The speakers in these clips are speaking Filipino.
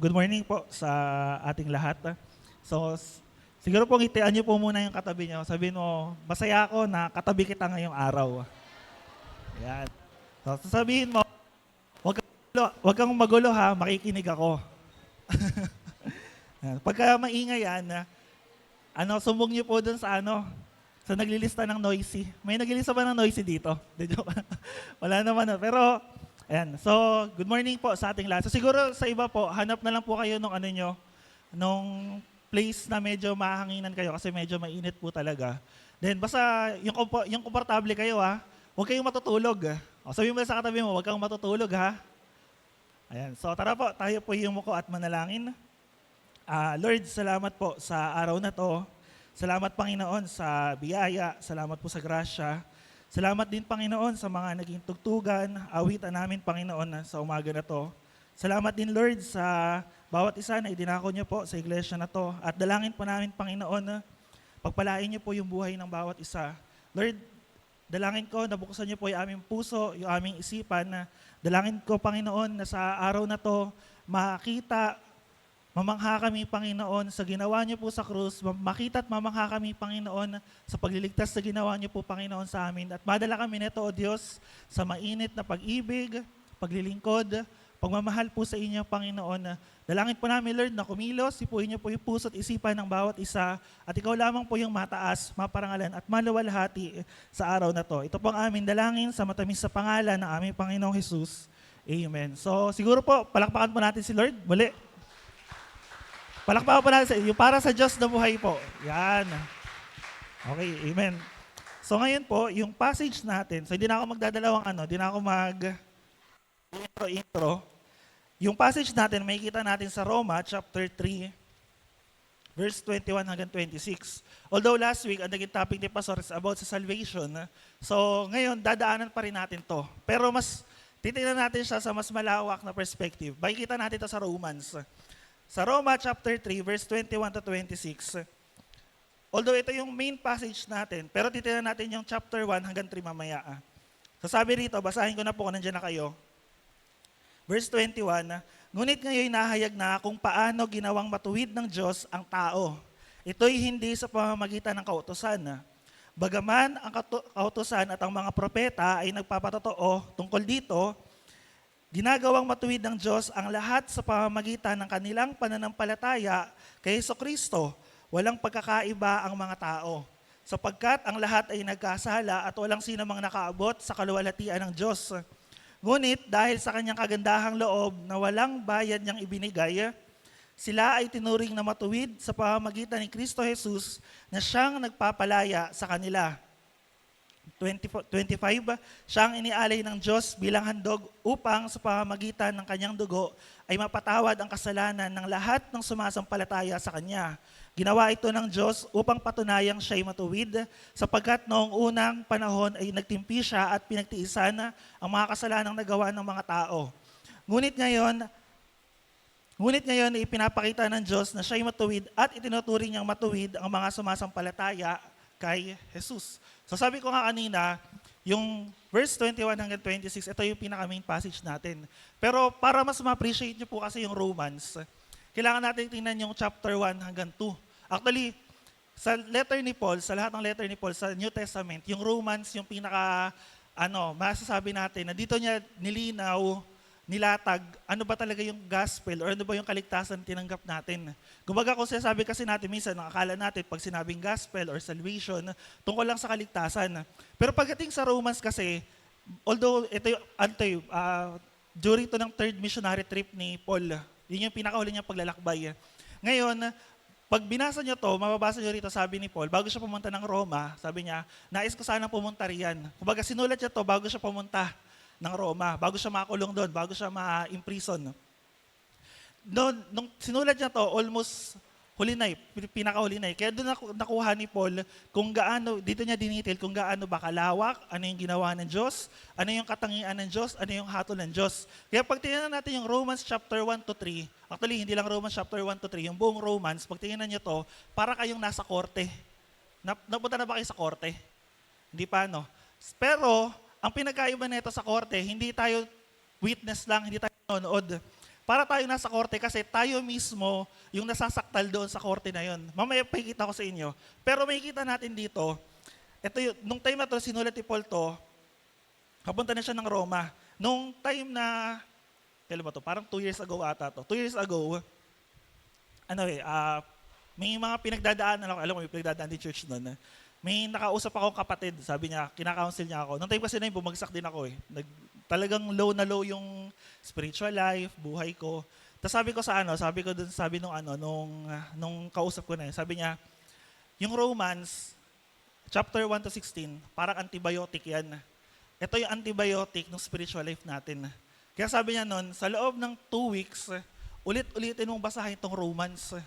Good morning po sa ating lahat. Siguro po ngitian niyo po muna yung katabi niyo. Sabihin mo, masaya ako na katabi kita ngayong araw. Yan. So, sasabihin mo, wag kang magulo ha, makikinig ako. Yan. Pagka maingay yan, sumbong niyo po dun sa naglilista ng noisy. May naglilista ba ng noisy dito? Di joke. Wala naman. Pero, ayan. So, good morning po sa ating lahat. So, siguro sa iba po, hanap na lang po kayo nung place na medyo mahanginan kayo kasi medyo mainit po talaga. Then, basta yung komportable kayo ha, huwag kayong matutulog. O, sabihin mo sa katabi mo, huwag kang matutulog ha. Ayan. So, tara po, tayo po yung muko at manalangin. Lord, salamat po sa araw na to. Salamat, Panginoon, sa biyaya. Salamat po sa grasya. Salamat din, Panginoon, sa mga naging tugtugan, awitan namin, Panginoon, sa umaga na to. Salamat din, Lord, sa bawat isa na idinako niyo po sa iglesia na to. At dalangin po namin, Panginoon, pagpalain niyo po yung buhay ng bawat isa. Lord, dalangin ko na buksan niyo po yung aming puso, yung aming isipan. Dalangin ko, Panginoon, na sa araw na to, makita, mamangha kami, Panginoon, sa ginawa niyo po sa krus. Makita at mamangha kami, Panginoon, sa pagliligtas na ginawa niyo po, Panginoon, sa amin. At madala kami nito, O Diyos, sa mainit na pag-ibig, paglilingkod, pagmamahal po sa inyo, Panginoon. Dalangin po namin, Lord, na kumilos, sipuin niyo po yung puso at isipan ng bawat isa. At ikaw lamang po yung mataas, maparangalan at maluwalhati sa araw na to. Ito po ang aming dalangin sa matamis sa pangalan ng aming Panginoong Jesus. Amen. So siguro po, palakpakan po natin si Lord. Muli. Palakpakan po natin yung para sa Diyos na buhay po. Yan. Okay, amen. So ngayon po, yung passage natin, so hindi na ako magdadalawang hindi na ako intro. Yung passage natin, makikita natin sa Roma chapter 3, verse 21 hanggang 26. Although last week, ang naging topic ni Pastor is about sa salvation. So ngayon, dadaanan pa rin natin to. Pero mas titingnan natin siya sa mas malawak na perspective. Makikita natin to sa Romans. Sa Roma chapter 3, verse 21 to 26. Although ito yung main passage natin, pero titingnan natin yung chapter 1 hanggang 3 mamaya. So sabi rito, basahin ko na po kung nandiyan na kayo. Verse 21, ngunit ngayon nahayag na kung paano ginawang matuwid ng Diyos ang tao. Ito'y hindi sa pamamagitan ng kautusan. Bagaman ang kautusan at ang mga propeta ay nagpapatotoo tungkol dito, ginagawang matuwid ng Diyos ang lahat sa pamamagitan ng kanilang pananampalataya kay Jesucristo. Walang pagkakaiba ang mga tao. Sapagkat ang lahat ay nagkasala at walang sinamang nakaabot sa kaluwalhatian ng Diyos. Ngunit dahil sa kanyang kagandahang loob na walang bayad niyang ibinigay, sila ay tinuring na matuwid sa pamamagitan ni Kristo Jesus na siyang nagpapalaya sa kanila. 25, siyang inialay ng Diyos bilang handog upang sa pamamagitan ng kanyang dugo ay mapatawad ang kasalanan ng lahat ng sumasampalataya sa kanya. Ginawa ito ng Diyos upang patunayang siya'y matuwid sapagkat noong unang panahon ay nagtimpi siya at pinagtiisan ang mga kasalanang nagawa ng mga tao. Ngunit ngayon ay ipinapakita ng Diyos na siya'y matuwid at itinuturing niyang matuwid ang mga sumasampalataya kay Jesus. So sabi ko nga kanina, yung verse 21 hanggang 26, ito yung pinaka-main passage natin. Pero para mas ma-appreciate nyo po kasi yung Romans, kailangan natin tingnan yung chapter 1 hanggang 2. Actually, sa letter ni Paul, sa lahat ng letter ni Paul sa New Testament, yung Romans yung masasabi natin na dito niya nilinaw, nilatag, ano ba talaga yung gospel or ano ba yung kaligtasan tinanggap natin. Kumbaga kung sinasabi kasi natin minsan, nakakala natin pag sinabing gospel or salvation, tungkol lang sa kaligtasan. Pero pagdating sa Romans kasi, although during to ng third missionary trip ni Paul, yun yung pinakahuli niyang paglalakbay. Ngayon, pag binasa niyo to, mababasa niyo rito, sabi ni Paul, bago siya pumunta ng Roma, sabi niya, nais ko sanang pumunta riyan. Kumbaga sinulat niya to bago siya pumunta ng Roma, bago siya makulong doon, bago siya ma-imprison. Nung sinulat niya to, almost huli na pinakahuli na. Kaya doon nakuha ni Paul kung gaano, dito niya dinitil kung gaano ba kalawak, ano yung ginawa ng Diyos, ano yung katangian ng Diyos, ano yung hatol ng Diyos. Kaya pag tingnan natin yung Romans chapter 1 to 3, actually hindi lang Romans chapter 1 to 3, yung buong Romans, pag tingnan niyo to, para kayong nasa korte. Napunta na ba kayo sa korte? Hindi pa, no? Pero, ang pinagkaiba nito sa korte, hindi tayo witness lang, hindi tayo nanonood. para tayo nasa korte kasi tayo mismo yung nasasaktal doon sa korte na yon. Mamaya pakikita ko sa inyo. Pero makikita natin dito, ito yung, nung time na to, sinulat ni Paul to, kapunta na siya ng Roma. Nung time na, kailan ba to? Parang 2 years ago ata to. 2 years ago, may mga pinagdadaanan ako, alam mo, may pinagdadaan di church noon. May nakausap akong kapatid, sabi niya, kinakounsel niya ako. Nung time kasi na yun, bumagsak din ako eh. Talagang low na low yung spiritual life, buhay ko. Tapos sabi ko sa sabi ko dun, sabi nung kausap ko na yun, sabi niya, yung Romans, chapter 1 to 16, parang antibiotic yan. Ito yung antibiotic ng spiritual life natin. Kaya sabi niya nun, sa loob ng 2 weeks, ulit-ulitin mong basahin itong Romans.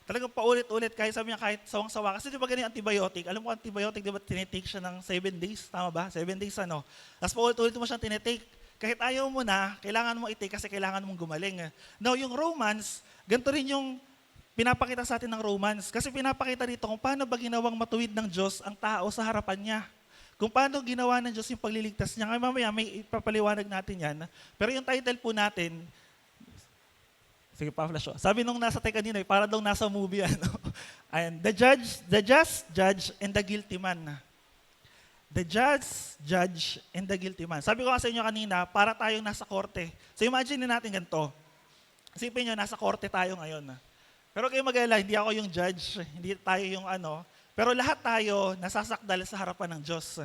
Talagang paulit-ulit, kahit sabi niya, kahit sawang-sawa. Kasi di ba ganyan antibiotic? Alam mo antibiotic, di ba tinitake siya ng 7 days? Tama ba? 7 days Tapos paulit-ulit mo siyang tinitake. Kahit ayaw mo na, kailangan mo i-take kasi kailangan mong gumaling. Now, yung Romans, ganito rin yung pinapakita sa atin ng Romans. Kasi pinapakita dito kung paano ba ginawang matuwid ng Diyos ang tao sa harapan niya. Kung paano ginawa ng Diyos yung pagliligtas niya. Ngayon mamaya may ipapaliwanag natin yan. Pero yung title po natin, sige pa, flash. Sabi nung nasa tayo kanina, para daw nasa movie. Ayan, the just judge, and the guilty man. The judge, and the guilty man. Sabi ko nga sa inyo kanina, para tayong nasa korte. So imagine natin ganito. Isipin nyo, nasa korte tayo ngayon. Pero kayo mag-alala, hindi ako yung judge, hindi tayo yung pero lahat tayo nasasakdal sa harapan ng Diyos.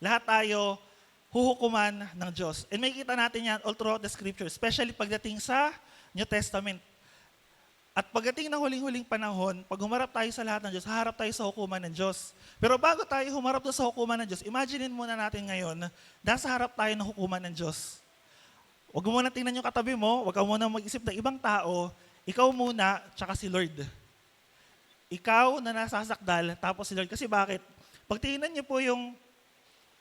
Lahat tayo huhukuman ng Diyos. And makikita natin yan all throughout the scripture, especially pagdating sa New Testament. At pagdating ng huling-huling panahon, pag humarap tayo sa lahat ng Diyos, haharap tayo sa hukuman ng Diyos. Pero bago tayo humarap sa hukuman ng Diyos, imaginein muna natin ngayon, nasa harap tayo ng hukuman ng Diyos. Huwag mo muna tingnan yung katabi mo, huwag ka muna mag-isip ng ibang tao, ikaw muna, tsaka si Lord. Ikaw na nasasakdal, tapos si Lord. Kasi bakit? Pag tingnan niyo po yung,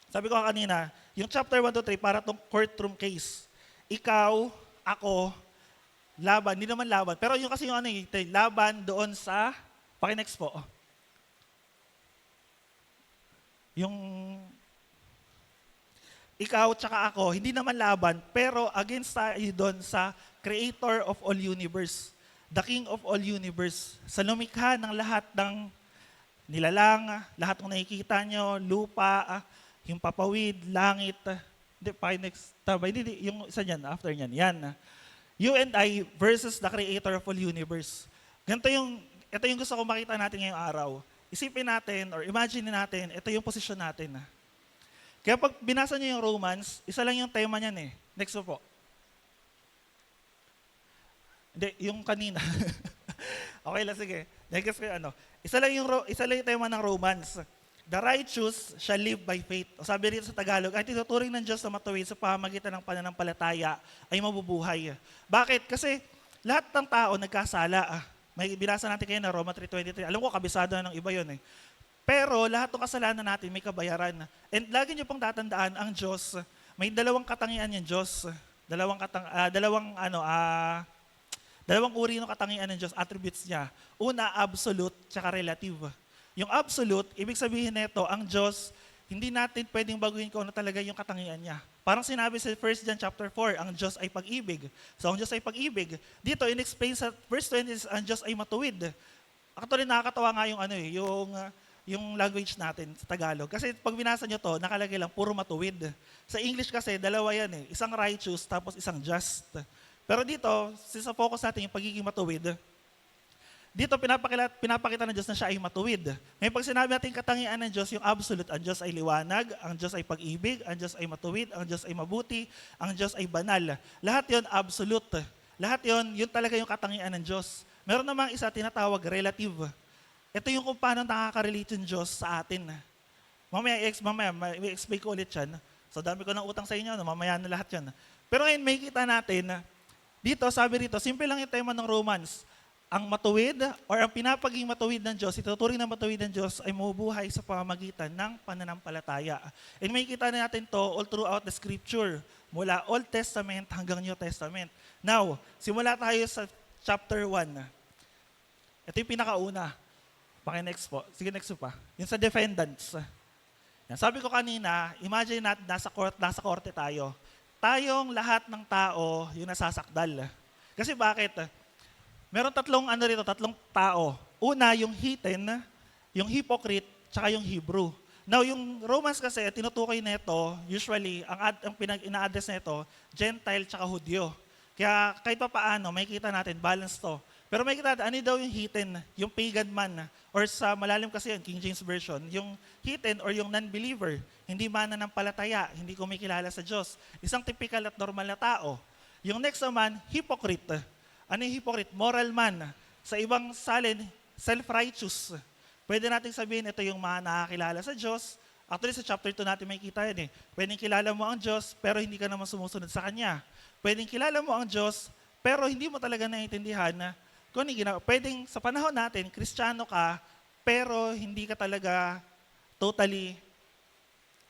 sabi ko kanina, yung chapter 1 to 3, para itong courtroom case. Ikaw, ako, laban, hindi naman laban. Pero yung kasi yung laban doon sa, paki-next po. Yung, ikaw tsaka ako, hindi naman laban, pero against tayo doon sa Creator of all universe. The King of all universe. Sa lumikha ng lahat ng nilalang, lahat ng nakikita nyo, lupa, yung papawid, langit. Hindi, paki-next. Hindi, yung isa niyan, after niyan. Yan. You and I versus the Creator of all universe. Ito yung gusto ko makita natin ngayong araw. Isipin natin or imagine natin, ito yung posisyon natin. Kaya pag binasa niyo yung Romans, isa lang yung tema niyan eh. Next po. Hindi, yung kanina. Okay lang, sige. Next ko Isa lang yung tema ng Romans. The righteous shall live by faith. O sabi rito sa Tagalog, ay tinuturing ng Diyos na matuwid sa pamamagitan ng pananampalataya ay mabubuhay. Bakit? Kasi lahat ng tao nagkasala. May binasa natin kayo na Roma 3:23. Alam ko, kabisado na ng iba yun eh. Pero lahat ng kasalanan natin may kabayaran. And lagi niyo pong tatandaan, ang Diyos, may dalawang katangian yung Diyos. Dalawang uri ng katangian ng Diyos, attributes niya. Una, absolute, tsaka relative. Yung absolute, ibig sabihin nito, ang Diyos, hindi natin pwedeng baguhin kung ano talaga yung katangian niya. Parang sinabi sa 1 John chapter 4, ang Diyos ay pag-ibig. So ang Diyos ay pag-ibig. Dito, in-explain sa verse 20, ang Diyos ay matuwid. Actually, nakakatawa nga yung language natin sa Tagalog. Kasi pag binasa nyo to, nakalagay lang, puro matuwid. Sa English kasi, dalawa yan eh. Isang righteous, tapos isang just. Pero dito, sa focus natin yung pagiging matuwid, dito pinapakita ng Diyos na siya ay matuwid. Ngayon pag sinabi natin katangian ng Diyos, yung absolute, ang Diyos ay liwanag, ang Diyos ay pag-ibig, ang Diyos ay matuwid, ang Diyos ay mabuti, ang Diyos ay banal. Lahat yon absolute. Lahat yun talaga yung katangian ng Diyos. Meron namang isa tinatawag relative. Ito yung kung paano nakaka-relate yung Diyos sa atin. Mamaya i-explain ko ulit yan. So dami ko ng utang sa inyo, mamaya na lahat yan. Pero ngayon may kita natin, dito, sabi rito, simple lang yung tema ng Romans. Ang matuwid or ang pinapaging matuwid ng Diyos, ituturing na matuwid ng Diyos ay mabubuhay sa pamamagitan ng pananampalataya. And makikita natin to all throughout the scripture, mula Old Testament hanggang New Testament. Now, simula tayo sa chapter 1. Ito yung pinakauna. Paki-next po. Sige, next po pa. Yung sa defendants. Yan. Sabi ko kanina, imagine natin nasa korte tayo. Tayong lahat ng tao yung nasasakdal. Kasi bakit? Meron tatlong tao. Una, yung heathen, yung hypocrite, tsaka yung Hebrew. Now, yung Romans kasi, tinutukoy nito, usually, ang ina-address nito, Gentile tsaka Hudyo. Kaya kahit pa paano, may kita natin, balance to. Pero may kita natin, ano daw yung heathen, yung pagan man, or sa malalim kasi yan, King James Version, yung heathen or yung non-believer, hindi mananampalataya, hindi kumikilala sa Diyos. Isang typical at normal na tao. Yung next naman, hypocrite. Ano yung hypocrite? Moral man. Sa ibang salin, self-righteous. Pwede natin sabihin, ito yung mga nakakilala sa Diyos. Actually, sa chapter 2 natin may kita yan eh. Pwedeng kilala mo ang Diyos, pero hindi ka naman sumusunod sa Kanya. Pwedeng kilala mo ang Diyos, pero hindi mo talaga naiintindihan na kung ano ginagawa. Pwedeng sa panahon natin, Kristiyano ka, pero hindi ka talaga totally,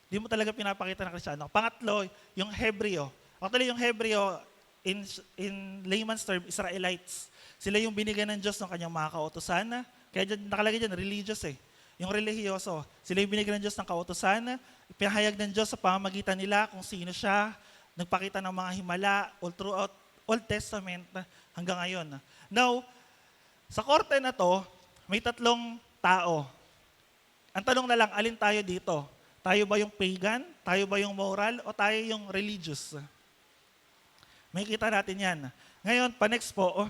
hindi mo talaga pinapakita na Kristiyano. Pangatlo, yung Hebreo. Actually, yung Hebreo, in layman's term, Israelites. Sila yung binigyan ng Diyos ng kanyang mga kautusan. Kaya dyan, nakalagay dyan, religious eh. Yung religyoso. Sila yung binigyan ng Diyos ng kautusan. Pinahayag ng Diyos sa pamamagitan nila kung sino siya. Nagpakita ng mga himala all throughout Old Testament hanggang ngayon. Now, sa korte na to, may tatlong tao. Ang tanong na lang, alin tayo dito? Tayo ba yung pagan? Tayo ba yung moral? O tayo yung religious? May kita natin yan. Ngayon, pa-next po,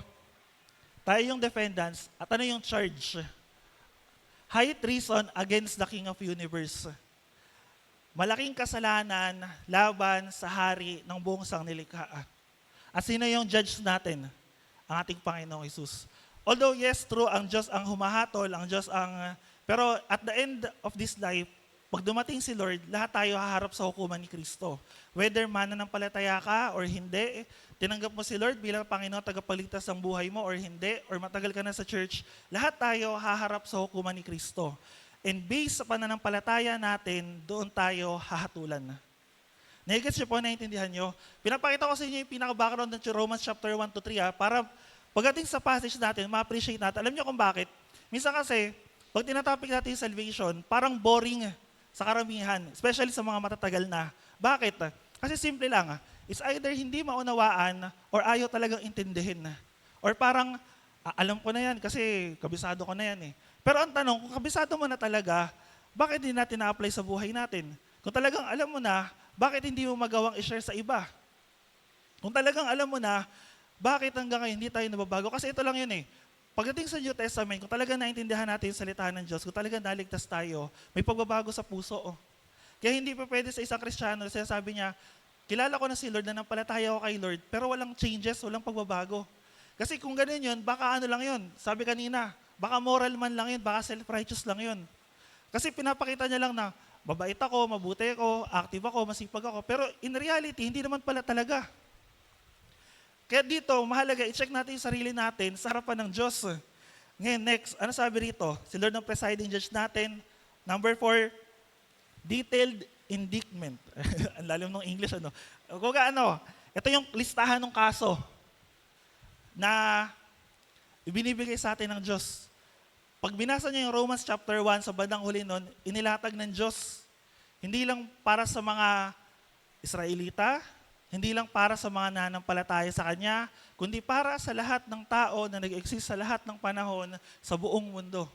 tayo yung defendants at ano yung charge? High treason against the King of Universe. Malaking kasalanan laban sa hari ng buong sangnilikha. At sino yung judge natin? Ang ating Panginoong Hesus. Although yes, true, ang Diyos ang humahatol, ang Diyos ang... Pero at the end of this life, pag dumating si Lord, lahat tayo haharap sa hukuman ni Kristo. Whether mananampalataya ka or hindi, tinanggap mo si Lord bilang Panginoon tagapagligtas ng buhay mo or hindi, or matagal ka na sa church, lahat tayo haharap sa hukuman ni Kristo. And based sa pananampalataya natin, doon tayo hahatulan. Nagigets niyo po, naiintindihan niyo? Pinapakita ko sa inyo yung pinaka-background ng Romans chapter 1 to 3 para pagdating sa passage natin, ma-appreciate natin. Alam niyo kung bakit? Minsan kasi, pag tinatopic natin yung salvation, parang boring sa karamihan, especially sa mga matatagal na. Bakit? Kasi simple lang, it's either hindi maunawaan or ayaw talagang intindihin. Or parang, alam ko na yan kasi kabisado ko na yan eh. Pero ang tanong, kung kabisado mo na talaga, bakit hindi natin na-apply sa buhay natin? Kung talagang alam mo na, bakit hindi mo magawang i-share sa iba? Kung talagang alam mo na, bakit hanggang ngayon hindi tayo nababago? Kasi ito lang yun eh. Pagdating sa New Testament, kung talagang naintindihan natin yung salita ng Diyos, kung talagang naligtas tayo, may pagbabago sa puso. Kaya hindi pa pwede sa isang Kristiyano, sinasabi niya, kilala ko na si Lord, nanampalataya ako kay Lord, pero walang changes, walang pagbabago. Kasi kung ganun yun, baka ano lang yun, sabi kanina, baka moral man lang yun, baka self-righteous lang yun. Kasi pinapakita niya lang na, mabait ako, mabuti ako, active ako, masipag ako, pero in reality, hindi naman pala talaga. Kaya dito, mahalaga, i-check natin yung sarili natin sa harapan ng Diyos. Ngayon, next, ano sabi rito? Si Lord ng presiding judge natin. Number 4, detailed indictment. Ang lalim ng English, ano? Kung ano, ito yung listahan ng kaso na ibinibigay sa atin ng Diyos. Pag binasa niyo yung Romans chapter 1, sa bandang huli nun, inilatag ng Diyos. Hindi lang para sa mga Israelita, hindi lang para sa mga nanampalataya sa Kanya, kundi para sa lahat ng tao na nag-exist sa lahat ng panahon sa buong mundo.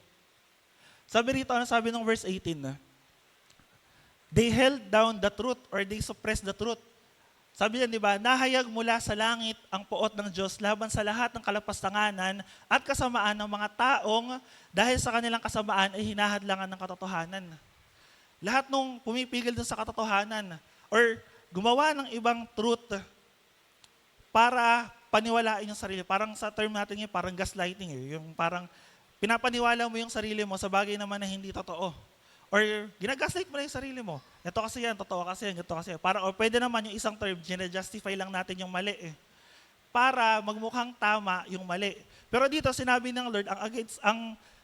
Sabi rito, ano sabi ng verse 18? They held down the truth or they suppressed the truth. Sabi niya, di ba, nahayag mula sa langit ang puot ng Diyos laban sa lahat ng kalapastanganan at kasamaan ng mga taong dahil sa kanilang kasamaan ay hinahadlangan ng katotohanan. Lahat nung pumipigil dun sa katotohanan or gumawa ng ibang truth para paniwalain yung sarili. Parang sa term natin yun, parang gaslighting eh. Yung parang pinapaniwala mo yung sarili mo sa bagay naman na hindi totoo. Or ginagaslight mo na yung sarili mo. Ito kasi yan, totoo kasi yan, ito kasi yan. Parang, o pwede naman yung isang term, gina-justify lang natin yung mali eh. Para magmukhang tama yung mali. Pero dito, sinabi ng Lord,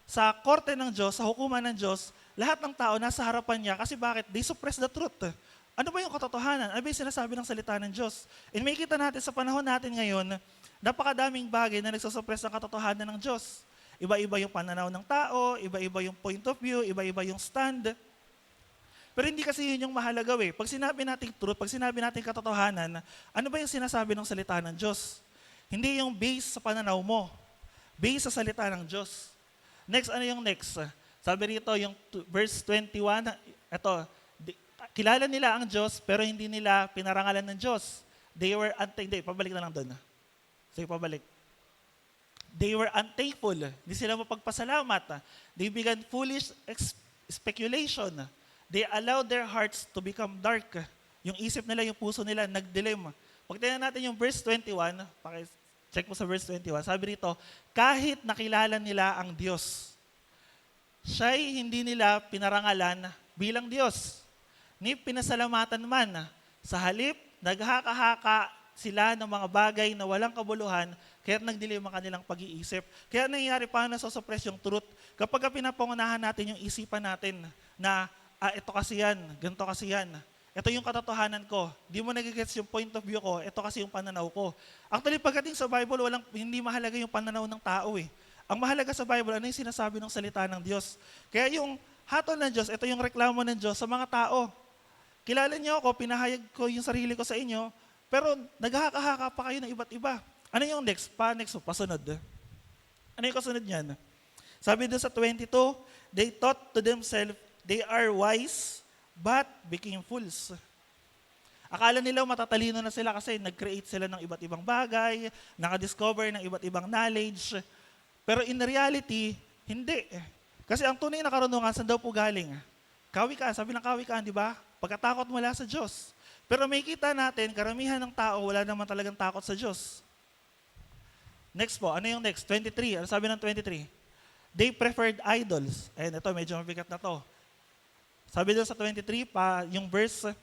sa korte ng Diyos, sa hukuman ng Diyos, lahat ng tao nasa harapan niya. Kasi bakit? They suppress the truth. Ano ba yung katotohanan? Ano ba yung sinasabi ng salita ng Diyos? And may kita natin sa panahon natin ngayon, napakadaming bagay na nagsusuppress ng katotohanan ng Diyos. Iba-iba yung pananaw ng tao, iba-iba yung point of view, iba-iba yung stand. Pero hindi kasi yun yung mahalaga eh. Pag sinabi natin truth, pag sinabi natin katotohanan, ano ba yung sinasabi ng salita ng Diyos? Hindi yung based sa pananaw mo. Based sa salita ng Diyos. Next, ano yung next? Sabi rito, yung verse 21, ito, kilala nila ang Diyos, pero hindi nila pinarangalan ng Diyos. They were hindi, pabalik na lang doon. Sige, pabalik. They were unthankful. Hindi sila mapagpasalamat. They began foolish speculation. They allowed their hearts to become dark. Yung isip nila, yung puso nila, nagdilim. Pag tingnan natin yung verse 21, check mo sa verse 21, sabi rito, kahit nakilala nila ang Diyos, siya'y hindi nila pinarangalan bilang Diyos. Ni pinasalamatan man. Sa halip, naghaka-haka sila ng mga bagay na walang kabuluhan, kaya nagdilim ang kanilang pag-iisip. Kaya nangyayari pa na suppress yung truth. Kapag pinapangunahan natin yung isipan natin na, ito kasi yan, ganito kasi yan. Ito yung katotohanan ko. Di mo nagigets yung point of view ko, ito kasi yung pananaw ko. Actually, pagdating sa Bible, hindi mahalaga yung pananaw ng tao eh. Ang mahalaga sa Bible, ano yung sinasabi ng salita ng Diyos. Kaya yung hatol ng Diyos, ito yung reklamo ng Diyos sa mga tao. Kilala niyo ako, pinahayag ko yung sarili ko sa inyo, pero naghahaka-haka pa kayo ng iba't iba. Ano yung next? Pasunod. Ano yung kasunod niyan? Sabi doon sa 22, they thought to themselves, they are wise, but became fools. Akala nila matatalino na sila kasi nag-create sila ng iba't ibang bagay, nakadiscover ng iba't ibang knowledge. Pero in reality, hindi. Kasi ang tunay na karunungan, saan daw po galing? Kawikaan, sabi ng kawikaan, di ba? Pagkatakot mula sa Diyos. Pero may kita natin, karamihan ng tao, wala naman talagang takot sa Diyos. Next po, ano yung next? 23, ano sabi ng 23? They preferred idols. Ayan, ito, medyo mabigat na to. Sabi doon sa 23, yung verse,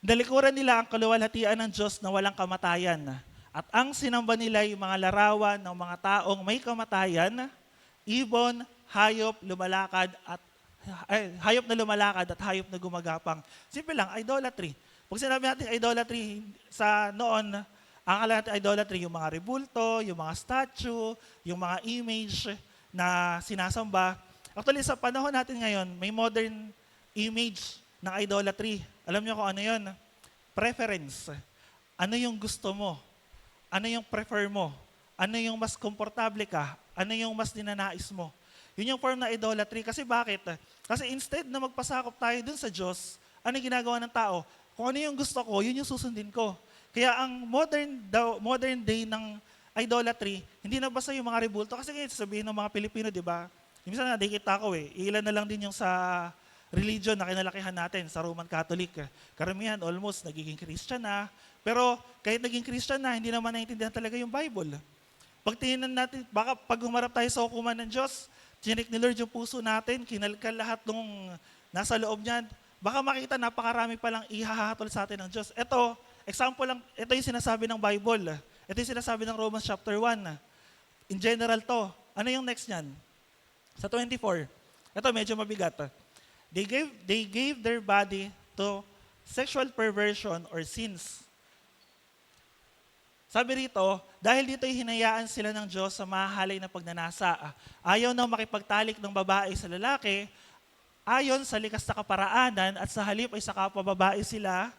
nalikuran nila ang kaluwalhatian ng Diyos na walang kamatayan. At ang sinamba nila yung mga larawan ng mga taong may kamatayan, ibon, hayop, hayop na lumalakad at hayop na gumagapang. Simple lang, idolatry. Pag sinabi natin idolatry, sa noon, ang akala natin idolatry, yung mga rebulto, yung mga statue, yung mga image na sinasamba. Actually, sa panahon natin ngayon, may modern image ng idolatry. Alam niyo kung ano yun? Preference. Ano yung gusto mo? Ano yung prefer mo? Ano yung mas komportable ka? Ano yung mas dinanais mo? Yun yung form na idolatry. Kasi bakit? Kasi instead na magpasakop tayo dun sa Diyos, ano yung ginagawa ng tao? Kung ano yung gusto ko, yun yung susundin ko. Kaya ang modern day ng idolatry, hindi na basta yung mga rebulto. Kasi ngayon, sabihin ng mga Pilipino, di ba? Minsan nakikita ko ilan na lang din yung sa religion na kinalakihan natin, sa Roman Catholic. Karamihan, almost, nagiging Christian na. Pero kahit naging Christian na, hindi naman naiintindihan talaga yung Bible. Pag tingnan natin, baka pag humarap tayo sa hukuman ng Diyos, chinik ni Lord yung puso natin, kinalkal lahat nung nasa loob niyan, baka makita napakarami palang ihahatol sa atin ng Diyos. Ito, example lang, ito yung sinasabi ng Bible. Ito yung sinasabi ng Romans chapter 1. In general to. Ano yung next niyan? Sa 24. Ito medyo mabigat. They gave their body to sexual perversion or sins. Sabi rito, dahil dito hinayaan sila ng Diyos sa mahalay na pagnanasa. Ayaw na makipagtalik ng babae sa lalaki, ayon sa likas na kaparaanan at sa halip ay sa kapwa babae sila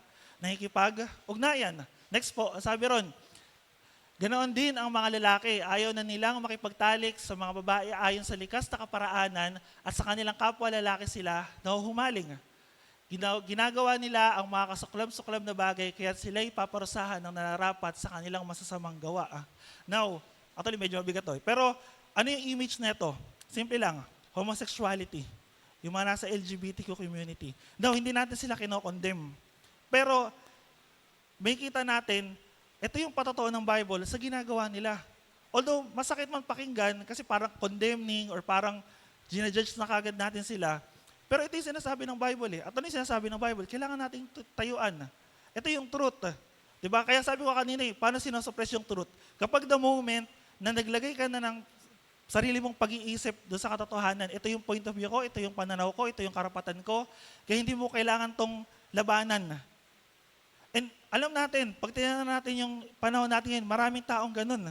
nakikipag-ugnayan. Next po, sabi ron, ganoon din ang mga lalaki, ayaw na nilang makipagtalik sa mga babae ayon sa likas na kaparaanan at sa kanilang kapwa lalaki sila nahuhumaling. Ginagawa nila ang mga kasuklab-suklab na bagay kaya sila'y paparusahan ng nararapat sa kanilang masasamang gawa. Now, actually medyo mabigat to. Pero ano yung image na ito? Simple lang, homosexuality. Yung mga nasa LGBTQ community. Now, hindi natin sila kinokondemn. Pero may kita natin, ito yung patotoo ng Bible sa ginagawa nila. Although masakit man pakinggan kasi parang condemning or parang ginajudge na kagad natin sila, pero ito yung sinasabi ng Bible At ano yung sinasabi ng Bible? Kailangan nating tayuan. Ito yung truth. Diba? Kaya sabi ko kanina paano sinosuppress yung truth? Kapag the moment na naglagay ka na ng sarili mong pag-iisip doon sa katotohanan, ito yung point of view ko, ito yung pananaw ko, ito yung karapatan ko, kaya hindi mo kailangan tong labanan. And alam natin, pag tinanong natin yung panahon natin ngayon, maraming taong ganun.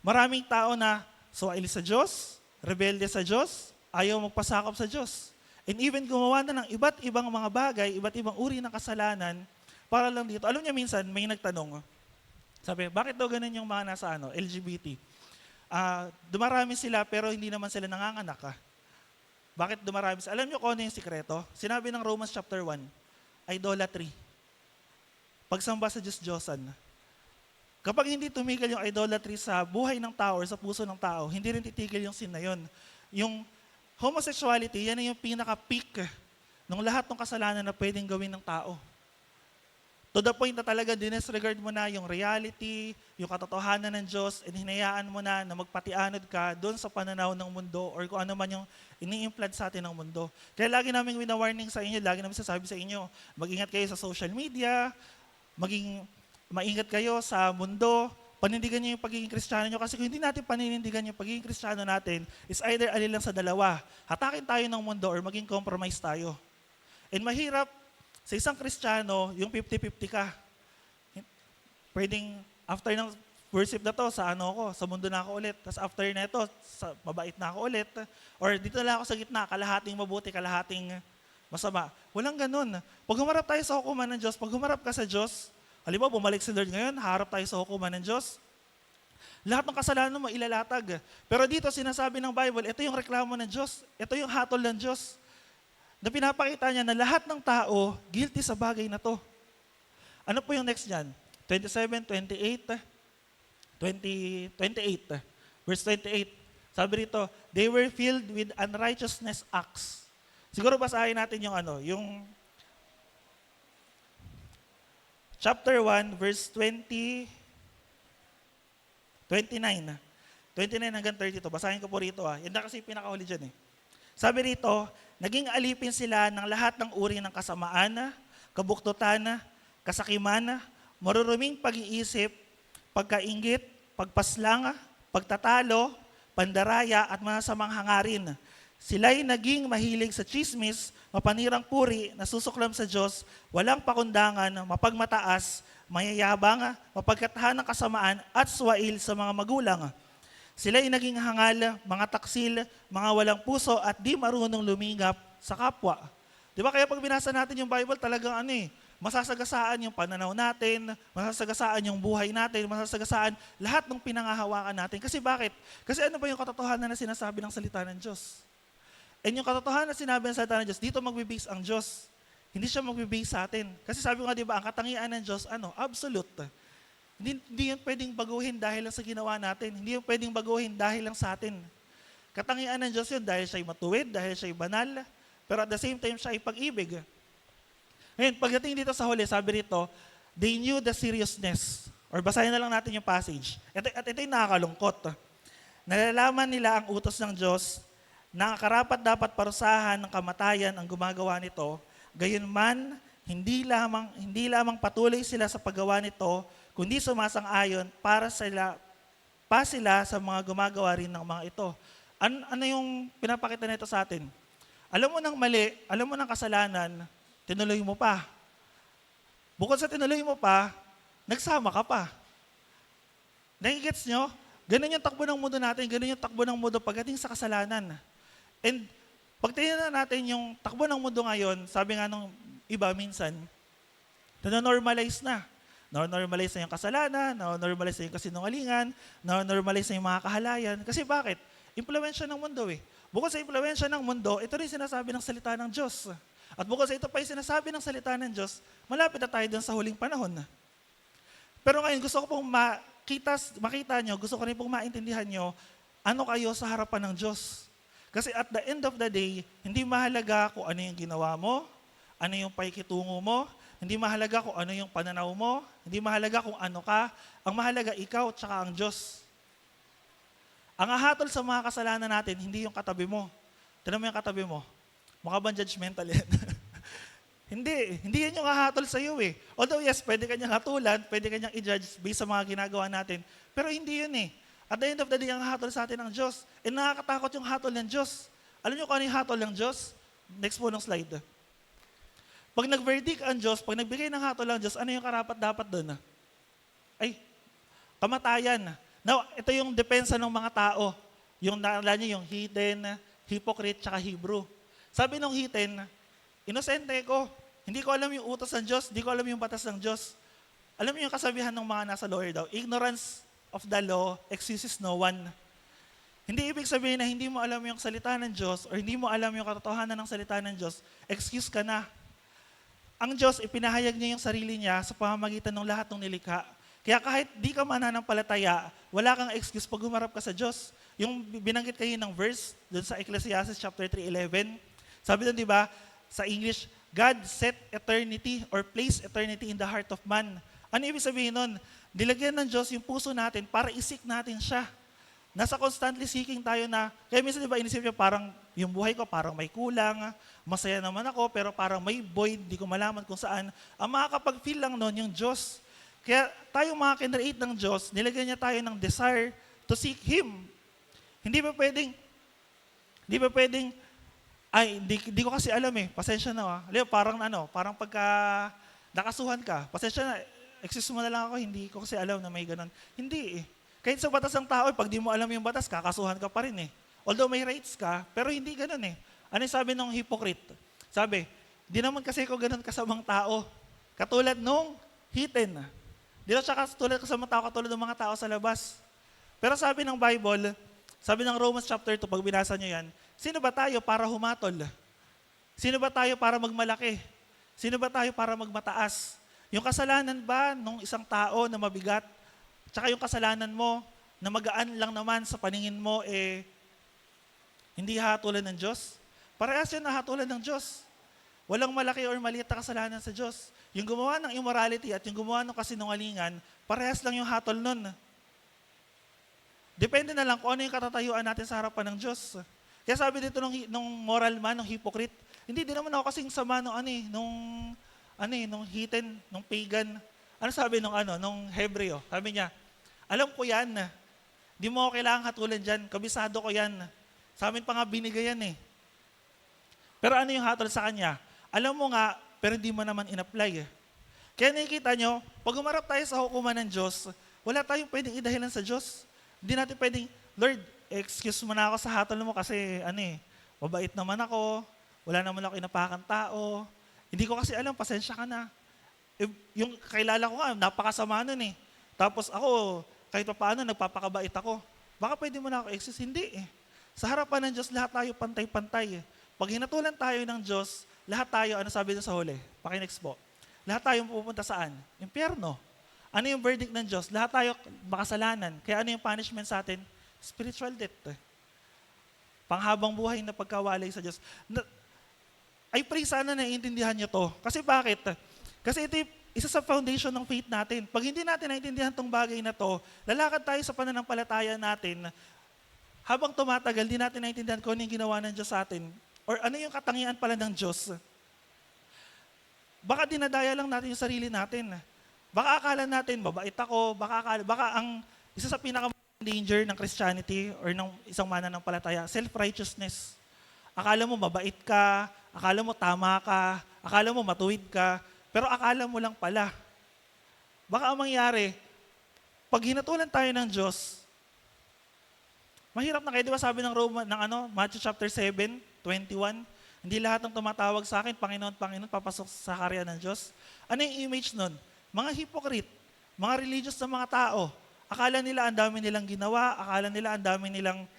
Maraming tao na suwaili sa Diyos, rebelde sa Diyos, ayaw magpasakop sa Diyos. And even gumawa na ng iba't ibang mga bagay, iba't ibang uri ng kasalanan, para lang dito. Alam niya minsan, may nagtanong, Sabi, bakit daw ganun yung mga nasa LGBT? Dumarami sila pero hindi naman sila nanganganak. Bakit dumarami sila? Alam niyo kung ano yung sikreto? Sinabi ng Romans chapter 1, idolatry. Pagsamba sa Diyos-Diyosan. Kapag hindi tumigil yung idolatry sa buhay ng tao or sa puso ng tao, hindi rin titigil yung sin na yun. Yung homosexuality, yan yung pinaka-peak ng lahat ng kasalanan na pwedeng gawin ng tao. To the point na talaga dinisregard mo na yung reality, yung katotohanan ng Diyos, and hinayaan mo na magpatianod ka doon sa pananaw ng mundo or kung ano man yung ini-implant sa atin ng mundo. Kaya lagi namin wina-warning sa inyo, lagi namin sasabi sa inyo, mag-ingat kayo sa social media, maingat kayo sa mundo, panindigan niyo yung pagiging Kristiyano nyo kasi kung hindi natin paninindigan yung pagiging Kristiyano natin, is either alin lang sa dalawa, hatakin tayo ng mundo or maging compromise tayo. And mahirap, sa isang Kristiyano, yung 50-50 ka. Pwedeng, after ng worship na to, sa mundo na ako ulit. Tapos after na ito, mabait na ako ulit. Or dito na lang ako sa gitna, kalahating mabuti, kalahating masama. Walang ganun. Pag humarap tayo sa hukuman ng Diyos, pag humarap ka sa Diyos, halimbawa, bumalik si Lord ngayon, harap tayo sa hukuman ng Diyos, lahat ng kasalanan mo ilalatag. Pero dito, sinasabi ng Bible, ito yung reklamo ng Diyos, ito yung hatol ng Diyos, na pinapakita niya na lahat ng tao guilty sa bagay na to. Ano po yung next niyan? 27, 28, 28. Verse 28. Sabi rito, they were filled with unrighteousness acts. Siguro basahin natin yung yung chapter 1, verse 29 hanggang 32. Basahin ko po rito. Yan na kasi pinakahuli dyan. Sabi rito, naging alipin sila ng lahat ng uri ng kasamaan, kabuktutan, kasakiman, maruruming pag-iisip, pagkainggit, pagpaslang, pagtatalo, pandaraya at masamang hangarin. Sila'y naging mahilig sa chismis, mapanirang puri, nasusuklam sa Diyos, walang pakundangan, mapagmataas, mayayabang, mapagkatahan ng kasamaan at swail sa mga magulang. Sila'y naging hangal, mga taksil, mga walang puso at di marunong lumingap sa kapwa. Di ba kaya pag binasa natin yung Bible, talagang masasagasaan yung pananaw natin, masasagasaan yung buhay natin, masasagasaan lahat ng pinangahawakan natin. Kasi bakit? Kasi ano ba yung katotohanan na sinasabi ng salita ng Diyos? And yung katotohanan na sinabi ng salita ng Diyos, dito magbibase ang Diyos. Hindi siya magbibase sa atin. Kasi sabi ko nga, di ba, ang katangian ng Diyos, absolute. Hindi yun pwedeng baguhin dahil lang sa ginawa natin. Hindi yun pwedeng baguhin dahil lang sa atin. Katangian ng Diyos yun dahil siya'y matuwid, dahil siya'y banal, pero at the same time siya ay pag-ibig. Ngayon, pagdating dito sa huli, sabi rito, they knew the seriousness. Or basahin na lang natin yung passage. At ito yung nakakalungkot. Nalalaman nila ang utos ng Diyos na karapat dapat parusahan ng kamatayan ang gumagawa nito, gayunman, hindi lamang patuloy sila sa paggawa nito, kundi sumasang-ayon para sila sa mga gumagawa rin ng mga ito. Ano yung pinapakita nito sa atin? Alam mo ng mali, alam mo ng kasalanan, tinuloy mo pa. Bukod sa tinuloy mo pa, nagsama ka pa. Nagigets nyo? Ganun yung takbo ng mundo natin, ganun yung takbo ng mundo pagdating sa kasalanan. And pag tingnan natin yung takbo ng mundo ngayon, sabi nga nung iba minsan, na-normalize na. Na-normalize na yung kasalanan, na-normalize na yung kasinungalingan, na-normalize na yung mga kahalayan. Kasi bakit? Impluwensya ng mundo Bukod sa impluwensya ng mundo, ito rin sinasabi ng salita ng Diyos. At bukod sa ito pa yung sinasabi ng salita ng Diyos, malapit na tayo dun sa huling panahon. Pero ngayon, gusto ko pong makita nyo, gusto ko rin pong maintindihan nyo, ano kayo sa harapan ng Diyos. Kasi at the end of the day, hindi mahalaga kung ano yung ginawa mo, ano yung paikitungo mo, hindi mahalaga kung ano yung pananaw mo, hindi mahalaga kung ano ka, ang mahalaga ikaw at saka ang Diyos. Ang ahatol sa mga kasalanan natin, hindi yung katabi mo. Tignan mo yung katabi mo. Mukha bang judgmental yan? Hindi yan yung ahatol sa iyo Although yes, pwede kanyang hatulan, pwede kanyang i-judge based sa mga ginagawa natin. Pero hindi yun At the end of the day, ang hatol sa atin ng Diyos. E nakakatakot yung hatol ng Diyos. Alam niyo kung ano yung hatol ng Diyos? Next po ng slide. Pag nag-verdict ang Diyos, pag nagbigay ng hatol ang Diyos, ano yung karapat-dapat doon? Ay, kamatayan. Now, ito yung depensa ng mga tao. Yung naalala niyo, yung heathen, hypocrite, tsaka Hebrew. Sabi ng heathen, inosente ko. Hindi ko alam yung utos ng Diyos, hindi ko alam yung batas ng Diyos. Alam niyo yung kasabihan ng mga nasa lawyer daw, ignorance of the law excuses no one. Hindi ibig sabihin na hindi mo alam yung salita ng Diyos or hindi mo alam yung katotohanan ng salita ng Diyos, excuse ka na. Ang Diyos, ipinahayag niya yung sarili niya sa pamamagitan ng lahat ng nilikha. Kaya kahit di ka mananampalataya, wala kang excuse pag humarap ka sa Diyos. Yung binanggit kayo ng verse doon sa Ecclesiastes chapter 3:11, sabi doon, di ba, sa English, God set eternity or place eternity in the heart of man. Ano ibig sabihin nun? Nilagyan ng Diyos yung puso natin para isik natin siya. Nasa constantly seeking tayo na, kaya minsan di ba inisip niyo parang yung buhay ko parang may kulang, masaya naman ako pero parang may void, di ko malaman kung saan. Ang makakapag-feel lang nun yung Diyos. Kaya tayo mga kinreate ng Diyos, nilagyan niya tayo ng desire to seek Him. Hindi ba pwedeng, ay, di ko kasi alam pasensya na parang pagka nakasuhan ka, pasensya na, excuse mo na lang ako, hindi ko kasi alam na may ganun. Hindi Kahit sa batas ng tao, pag di mo alam yung batas, kakasuhan ka pa rin Although may rights ka, pero hindi ganun Ano yung sabi ng hypocrite? Sabi, di naman kasi ko ganun kasamang tao. Katulad nung hitten. Di na siya katulad kasamang tao, katulad ng mga tao sa labas. Pero sabi ng Bible, sabi ng Romans chapter 2, pag binasa nyo yan, sino ba tayo para humatol? Sino ba tayo para magmalaki? Sino ba tayo para magmataas? Yung kasalanan ba nung isang tao na mabigat, tsaka yung kasalanan mo na magaan lang naman sa paningin mo, hindi hatulan ng Diyos? Parehas yun na hatulan ng Diyos. Walang malaki or maliit na kasalanan sa Diyos. Yung gumawa ng immorality at yung gumawa ng kasinungalingan, parehas lang yung hatol nun. Depende na lang kung ano yung katatayuan natin sa harapan ng Diyos. Kaya sabi dito nung moral man, nung hypocrite, hindi din naman ako kasing sama nung heathen, nung pagan. Ano sabi nung Hebreo? Sabi niya, alam ko yan. Di mo ako kailangang hatulan dyan. Kabisado ko yan. Sa amin pa nga binigay yan Pero ano yung hatol sa kanya? Alam mo nga, pero hindi mo naman in-apply Kaya nakikita nyo, pag umarap tayo sa hukuman ng Diyos, wala tayong pwedeng idahilan sa Diyos. Hindi natin pwedeng, Lord, excuse mo na ako sa hatol mo kasi mabait naman ako, wala naman ako inapakan tao, hindi ko kasi alam, pasensya ka na. Yung kailala ko nga, napakasama nun Tapos ako, kahit pa paano, nagpapakabait ako. Baka pwede mo na ako excuse? Hindi Sa harapan ng Diyos, lahat tayo pantay-pantay Pag hinatulan tayo ng Diyos, lahat tayo, ano sabi doon sa huli? Pakinext po. Lahat tayo pupunta saan? Impyerno. Ano yung verdict ng Diyos? Lahat tayo makasalanan. Kaya ano yung punishment sa atin? Spiritual death. Panghabang buhay na pagkawalay sa Diyos. I pray sana naiintindihan nyo to. Kasi bakit? Kasi ito isa sa foundation ng faith natin. Pag hindi natin naiintindihan tong bagay na to, lalakad tayo sa pananampalataya natin, habang tumatagal, di natin naiintindihan kung ano yung ginawa ng Diyos sa atin. Or ano yung katangian pala ng Diyos. Baka dinadaya lang natin yung sarili natin. Baka akala natin, mabait ako, baka ang isa sa pinaka-danger ng Christianity or ng isang mananampalataya, self-righteousness. Akala mo mabait ka, akala mo tama ka, akala mo matuwid ka, pero akala mo lang pala. Baka ang mangyari, pag hinatulan tayo ng Diyos, mahirap na kayo, di ba sabi ng Matthew chapter 7:21, hindi lahat ng tumatawag sa akin, Panginoon, Panginoon, papasok sa karya ng Diyos. Ano yung image nun? Mga hypocrite, mga religious na mga tao. Akala nila ang dami nilang ginawa, akala nila ang dami nilang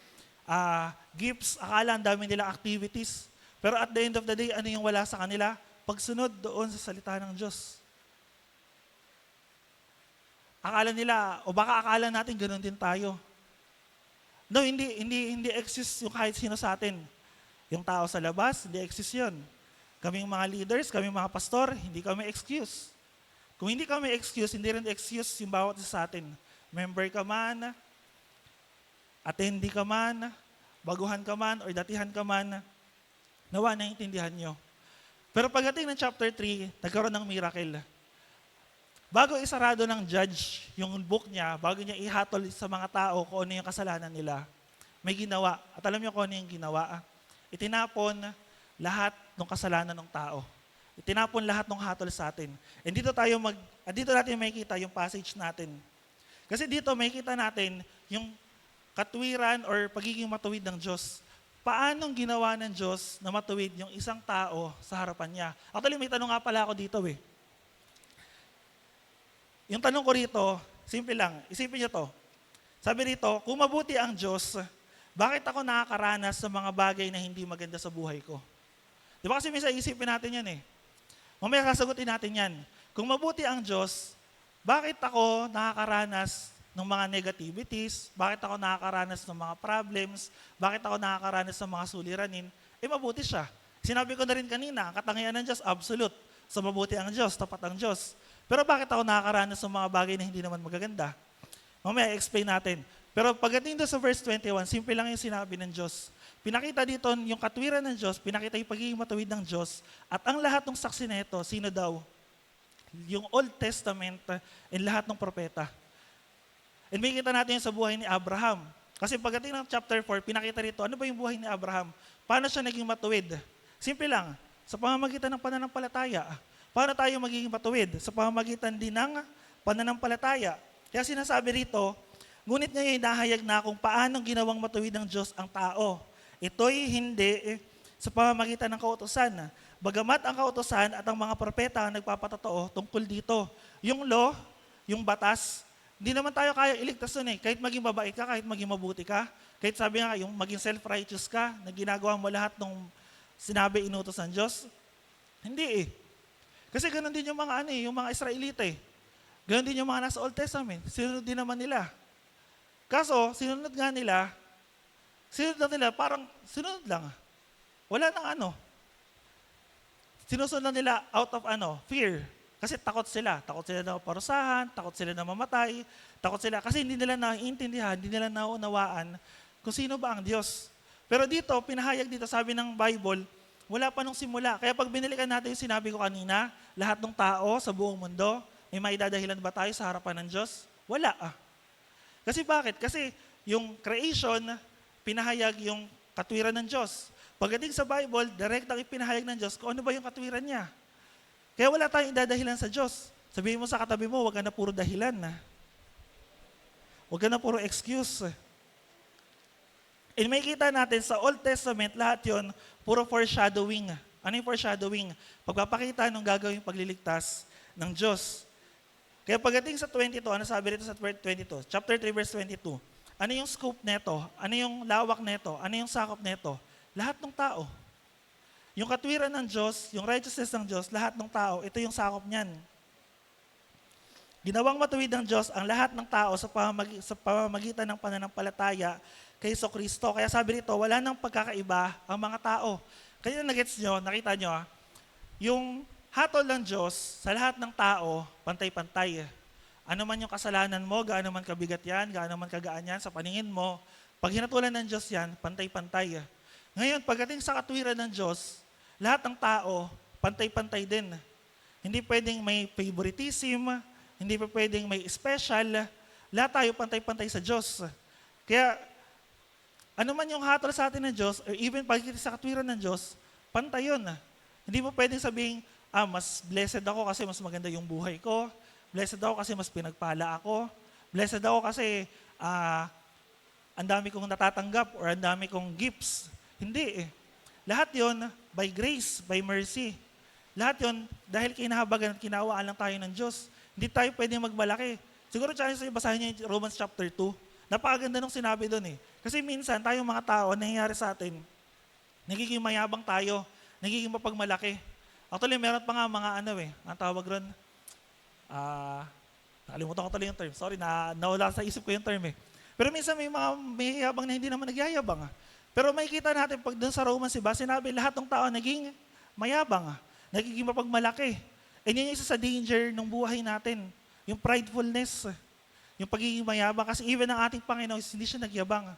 gifts, akala ang dami nilang activities. Pero at the end of the day, ano yung wala sa kanila? Pagsunod doon sa salita ng Diyos. Akala nila, o baka akala natin ganoon din tayo. No, hindi exist yung kahit sino sa atin. Yung tao sa labas, hindi exist yun. Kaming mga leaders, kaming mga pastor, hindi kami excuse. Kung hindi kami excuse, hindi rin excuse yung bawat isa sa atin. Member ka man, attendee ka man, baguhan ka man, or datihan ka man, nawa naiintindihan nyo. Pero pagdating ng chapter 3, nagkaroon ng miracle. Bago isarado ng judge yung book niya, bago niya ihatol sa mga tao kung ano yung kasalanan nila, may ginawa. At alam niyo kung ano yung ginawa? Itinapon lahat ng kasalanan ng tao. Itinapon lahat ng hatol sa atin. And dito natin makikita yung passage natin. Kasi dito makikita natin yung katwiran or pagiging matuwid ng Diyos. Paanong ginawa ng Diyos na matuwid yung isang tao sa harapan niya? Actually, may tanong nga pala ako dito Yung tanong ko rito, simple lang, isipin nyo to. Sabi rito, kung mabuti ang Diyos, bakit ako nakakaranas sa mga bagay na hindi maganda sa buhay ko? Di ba kasi minsan isipin natin yan eh. Mamaya sasagutin natin yan. Kung mabuti ang Diyos, bakit ako nakakaranas ng mga negativities? Bakit ako nakakaranas ng mga problems? Bakit ako nakakaranas ng mga suliranin? Mabuti siya. Sinabi ko na rin kanina, ang katangian ng Diyos, absolute. So mabuti ang Diyos, tapat ang Diyos. Pero bakit ako nakakaranas ng mga bagay na hindi naman magaganda? Mamaya explain natin. Pero pagdating doon sa verse 21, simple lang yung sinabi ng Diyos. Pinakita dito yung katwiran ng Diyos, pinakita yung pagiging matuwid ng Diyos, at ang lahat ng saksi nito, sino daw? Yung Old Testament and lahat ng propeta. And makikita natin yun sa buhay ni Abraham. Kasi pagdating ng chapter 4, pinakita rito, ano ba yung buhay ni Abraham? Paano siya naging matuwid? Simple lang, sa pamamagitan ng pananampalataya. Paano tayo magiging matuwid? Sa pamamagitan din ng pananampalataya. Kaya sinasabi rito, ngunit ngayon nahayag na kung paanong ginawang matuwid ng Diyos ang tao. Ito'y hindi sa pamamagitan ng kautusan. Bagamat ang kautusan at ang mga propeta ang nagpapatotoo tungkol dito. Yung law, yung batas, hindi naman tayo kaya iligtas nun eh. Kahit maging mabait ka, kahit maging mabuti ka, kahit sabi nga, yung maging self-righteous ka, na ginagawa mo lahat ng sinabi inutos ng Diyos, hindi eh. Kasi ganun din yung mga yung mga Israelita eh. Ganun din yung mga nasa Old Testament. Sinunod din naman nila. Kaso, sinunod nila, parang sinunod lang. Wala nang Sinusunod lang nila out of fear. Kasi takot sila. Takot sila na parusahan, takot sila na mamatay, takot sila. Kasi hindi nila naiintindihan, hindi nila naunawaan kung sino ba ang Diyos. Pero dito, pinahayag dito, sabi ng Bible, wala pa nung simula. Kaya pag binalikan natin yung sinabi ko kanina, lahat ng tao sa buong mundo, may maidadahilan ba tayo sa harapan ng Diyos? Wala Kasi bakit? Kasi yung creation, pinahayag yung katwiran ng Diyos. Pagdating sa Bible, direct ang ipinahayag ng Diyos kung ano ba yung katwiran niya. Kaya wala tayong idadahilan sa Diyos. Sabihin mo sa katabi mo, huwag ka na puro dahilan. Huwag ka na puro excuse. And may kita natin sa Old Testament, lahat yon puro foreshadowing. Ano yung foreshadowing? Pagpapakita ng gagawing pagliligtas ng Diyos. Kaya pagdating sa 22, ano sabi rito sa 22? Chapter 3, verse 22. Ano yung scope neto? Ano yung lawak neto? Ano yung sakop neto? Lahat ng tao. Yung katwiran ng Diyos, yung righteousness ng Diyos, lahat ng tao, ito yung sakop niyan. Ginawang matuwid ng Diyos ang lahat ng tao sa pamamagitan ng pananampalataya kay Kristo. Kaya sabi rito, wala nang pagkakaiba ang mga tao. Kaya nagets nyo, nakita nyo, yung hatol ng Diyos sa lahat ng tao, pantay-pantay. Ano man yung kasalanan mo, gaano man kabigat yan, gaano man kagaan yan, sa paningin mo, pag hinatulan ng Diyos yan, pantay-pantay. Ngayon, pagdating sa katwiran ng Diyos, lahat ng tao, pantay-pantay din. Hindi pwedeng may favoritism, hindi pa pwedeng may special, lahat tayo pantay-pantay sa Diyos. Kaya, ano man yung hatol sa atin ng Diyos, or even pagdating sa katwiran ng Diyos, pantay yun. Hindi mo pwedeng sabihin, mas blessed ako kasi mas maganda yung buhay ko, blessed ako kasi mas pinagpala ako, blessed ako kasi ang dami kong natatanggap or ang dami kong gifts. Hindi eh. Lahat yon by grace, by mercy. Lahat yon dahil kinahabagan at kinawaan lang tayo ng Diyos. Hindi tayo pwedeng magmalaki. Siguro chance sa'yo, basahin niyo yung Romans chapter 2. Napakaganda nung sinabi doon eh. Kasi minsan tayong mga tao, nangyayari sa atin, nagiging mayabang tayo, nagiging mapagmalaki. Actually, meron pa nga mga ang tawag ron, nakalimutan ko tuloy yung term. Sorry, nawala sa isip ko yung term eh. Pero minsan may mga mayayabang na hindi naman nagyayabang. Pero makikita natin pag doon sa Romans, sinabi lahat ng tao naging mayabang, nagiging mapagmalaki. And yun yung isa sa danger ng buhay natin, yung pridefulness, yung pagiging mayabang. Kasi even ang ating Panginoon, hindi siya nagyabang.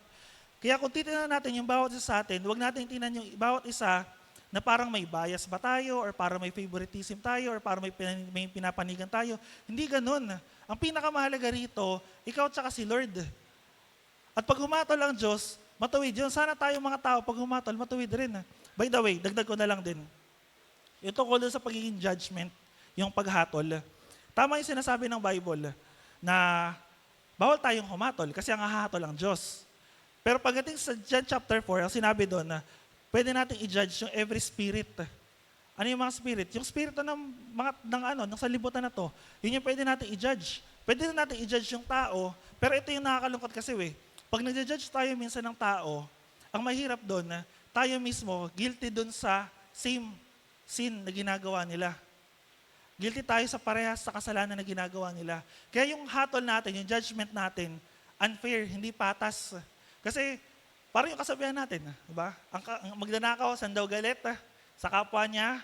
Kaya kung titignan natin yung bawat isa sa atin, huwag natin tingnan yung bawat isa na parang may bias ba tayo, or parang may favoritism tayo, or parang may pinapanigan tayo. Hindi ganun. Ang pinakamahalaga rito, ikaw at saka si Lord. At pag humatol ang Diyos, matuwid yun. Sana tayo mga tao, pag humatol, matuwid rin. By the way, dagdag ko na lang din. Yung tungkol sa pagiging judgment, yung paghatol. Tama yung sinasabi ng Bible na bawal tayong humatol kasi ang hahatol ang Diyos. Pero pagdating sa John chapter 4, ang sinabi doon na pwede natin i-judge yung every spirit. Ano yung mga spirit? Yung spirito ng sanlibutan na to, yun yung pwede natin i-judge. Pwede na natin i-judge yung tao, pero ito yung nakakalungkot kasi pag nag-judge tayo minsan ng tao, ang mahirap doon, tayo mismo guilty doon sa same sin na ginagawa nila. Guilty tayo sa parehas sa kasalanan na ginagawa nila. Kaya yung hatol natin, yung judgment natin, unfair, hindi patas. Kasi parang yung kasabihan natin, diba? Ang magnanakaw, saan daw galit? Sa kapwa niya,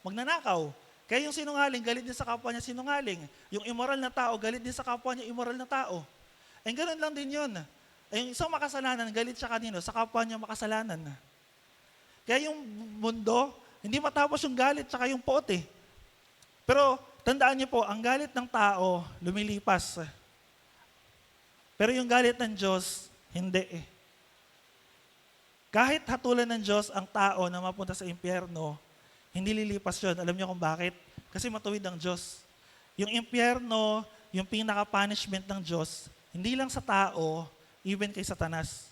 magnanakaw. Kaya yung sinungaling, galit din sa kapwa niya sinungaling. Yung immoral na tao, galit din sa kapwa niya immoral na tao. Eh, ganun lang din yun. Eh, yung isang makasalanan, galit siya kanino? Sa kapwa niya makasalanan. Kaya yung mundo, hindi matapos yung galit tsaka yung poot eh. Pero tandaan niyo po, ang galit ng tao, lumilipas. Pero yung galit ng Diyos, hindi eh. Kahit hatulan ng Diyos ang tao na mapunta sa impyerno, hindi lilipas yun. Alam niyo kung bakit? Kasi matuwid ang Diyos. Yung impyerno, yung pinaka-punishment ng Diyos, hindi lang sa tao, even kay Satanas.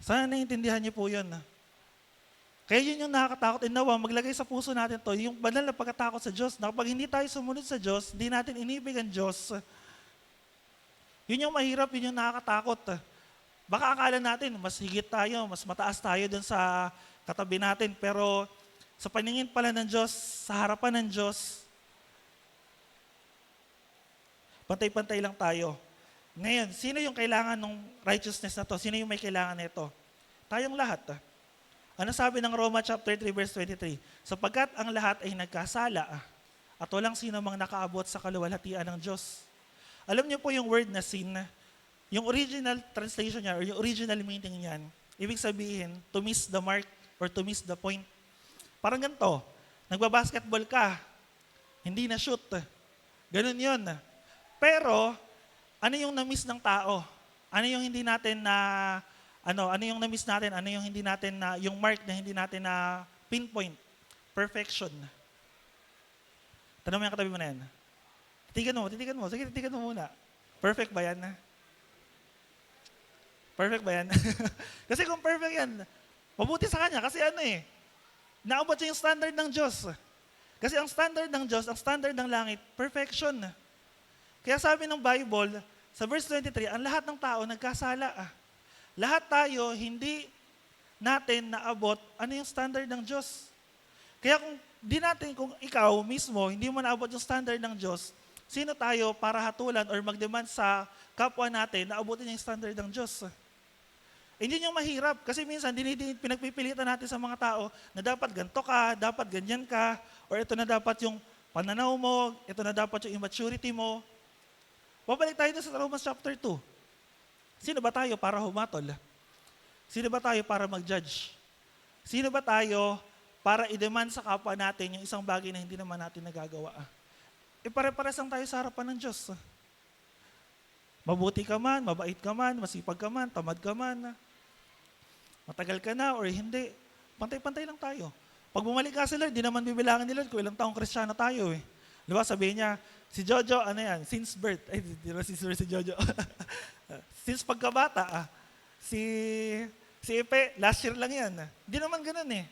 Sana naiintindihan niyo po yun. Kaya yun yung nakakatakot. And nawa, maglagay sa puso natin to, yung banal na pagkatakot sa Diyos, na kapag hindi tayo sumunod sa Diyos, hindi natin inibig ang Diyos, yun yung mahirap, yun yung nakakatakot. Baka akala natin, mas higit tayo, mas mataas tayo dun sa katabi natin. Pero sa paningin pala ng Diyos, sa harapan ng Diyos, pantay-pantay lang tayo. Ngayon, sino yung kailangan ng righteousness na to? Sino yung may kailangan nito? Tayong lahat. Ano sabi ng Roma chapter 3 verse 23? Sapagkat ang lahat ay nagkasala at walang sino mang nakaabot sa kaluwalhatian ng Diyos. Alam niyo po yung word na sin, yung original translation niya or yung original meaning niyan, ibig sabihin, to miss the mark or to miss the point. Parang ganito, nagbabasketball ka, hindi na shoot. Ganun yun. Pero, ano yung na-miss ng tao? Ano yung hindi natin na, ano yung na-miss natin? Ano yung hindi natin na, yung mark na hindi natin na pinpoint? Perfection. Tanong mo yung katabi mo na yan. Titigan mo. Sige, titigan mo muna. Perfect ba yan? Perfect ba yan? Kasi kung perfect yan, mabuti sa kanya. Kasi naabot siya yung standard ng Diyos. Kasi ang standard ng Diyos, ang standard ng langit, perfection. Kaya sabi ng Bible, sa verse 23, ang lahat ng tao nagkasala. Lahat tayo, hindi natin naabot ano yung standard ng Diyos. Kaya kung ikaw mismo, hindi mo naabot yung standard ng Diyos, sino tayo para hatulan or mag-demand sa kapwa natin na abutin yung standard ng Diyos? Hindi yung mahirap kasi minsan pinagpipilitan natin sa mga tao na dapat ganito ka, dapat ganyan ka, or ito na dapat yung pananaw mo, ito na dapat yung immaturity mo. Babalik tayo sa Romans chapter 2. Sino ba tayo para humatol? Sino ba tayo para mag-judge? Sino ba tayo para i-demand sa kapwa natin yung isang bagay na hindi naman natin nagagawa? Pare-pares lang tayo sa harapan ng Diyos. Mabuti ka man, mabait ka man, masipag ka man, tamad ka man, matagal ka na or hindi, pantay-pantay lang tayo. Pag bumalik ka sila, di naman bibilangan nila kung ilang taong Kristiyano tayo eh. Di ba, sabihin niya, si Jojo, since birth, di ba since birth si Jojo? Since pagkabata, si Epe, last year lang yan. Di naman ganun eh.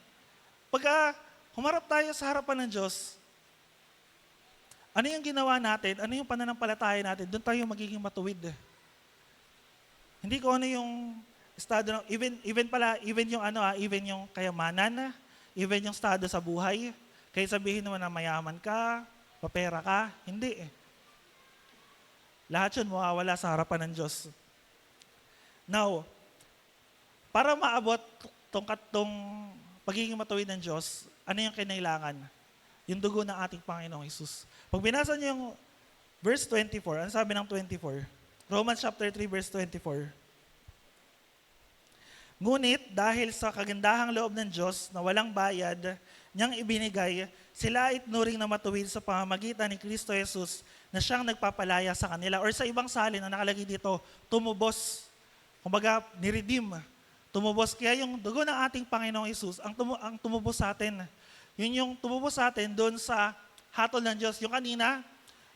Pagka humarap tayo sa harapan ng Diyos, ano yung ginawa natin, ano yung pananampalataya natin, doon tayo magiging matuwid. Hindi ko ano yung estado, even yung kayamanan, even yung estado sa buhay. Kaya sabihin naman na mayaman ka, papera ka, hindi eh. Lahat yun mawawala sa harapan ng Diyos. Now, para maabot tong pagiging matuwid ng Diyos, ano yung kinailangan? Yung dugo ng ating Panginoong Hesus. Pag binasa niyo yung verse 24, ano sabi ng 24? Romans chapter 3 verse 24. Ngunit dahil sa kagandahang loob ng Diyos na walang bayad niyang ibinigay, sila ay nuring na matuwid sa pamamagitan ni Kristo Jesus na siyang nagpapalaya sa kanila. Or sa ibang salin na nakalagay dito, tumubos. Kumbaga, niredeem. Tumubos. Kaya yung dugo ng ating Panginoong Hesus, ang tumubos sa atin. Yun yung tumubos sa atin doon sa hatol ng Diyos. Yung kanina,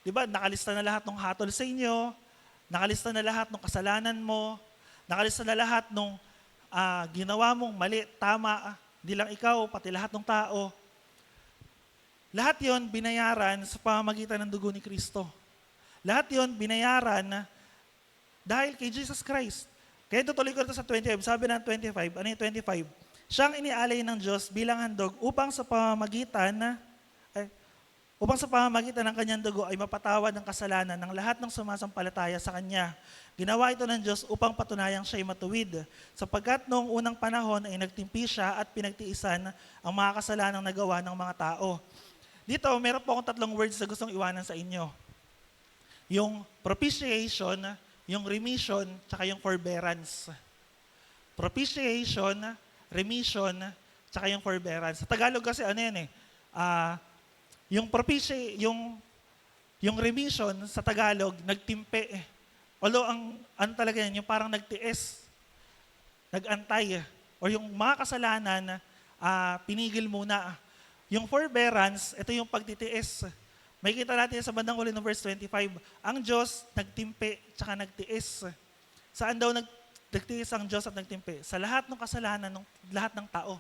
di ba, nakalista na lahat ng hatol sa inyo, nakalista na lahat ng kasalanan mo, nakalista na lahat ng ginawa mong mali, tama. Hindi lang ikaw, pati lahat ng tao. Lahat yon binayaran sa pamamagitan ng dugo ni Kristo. Lahat yon binayaran dahil kay Jesus Christ. Kaya tutuloy ko ito sa 25. Sabi ng 25, ano yung 25? Siyang inialay ng Diyos bilang handog upang sa pamamagitan ng kanyang dugo ay mapatawad ang kasalanan ng lahat ng sumasampalataya sa kanya. Ginawa ito ng Diyos upang patunayang siya'y matuwid, sapagkat noong unang panahon ay nagtimpi siya at pinagtiisan ang mga kasalanang nagawa ng mga tao. Dito, meron po akong 3 words na gustong iwanan sa inyo. Yung propitiation, yung remission, tsaka yung forbearance. Propitiation, remission, tsaka yung forbearance. Sa Tagalog kasi ano yan yung yung remission sa Tagalog, nagtimpe. Although ano talaga yan, yung parang nagtiis, nagantay, or yung mga kasalanan, pinigil muna. Yung forbearance, ito yung pagtitiis. May kita natin sa bandang uli ng verse 25. Ang Diyos nagtimpe, tsaka nagtiis. Saan daw nagtiis ang Diyos at nagtimpe? Sa lahat ng kasalanan ng lahat ng tao.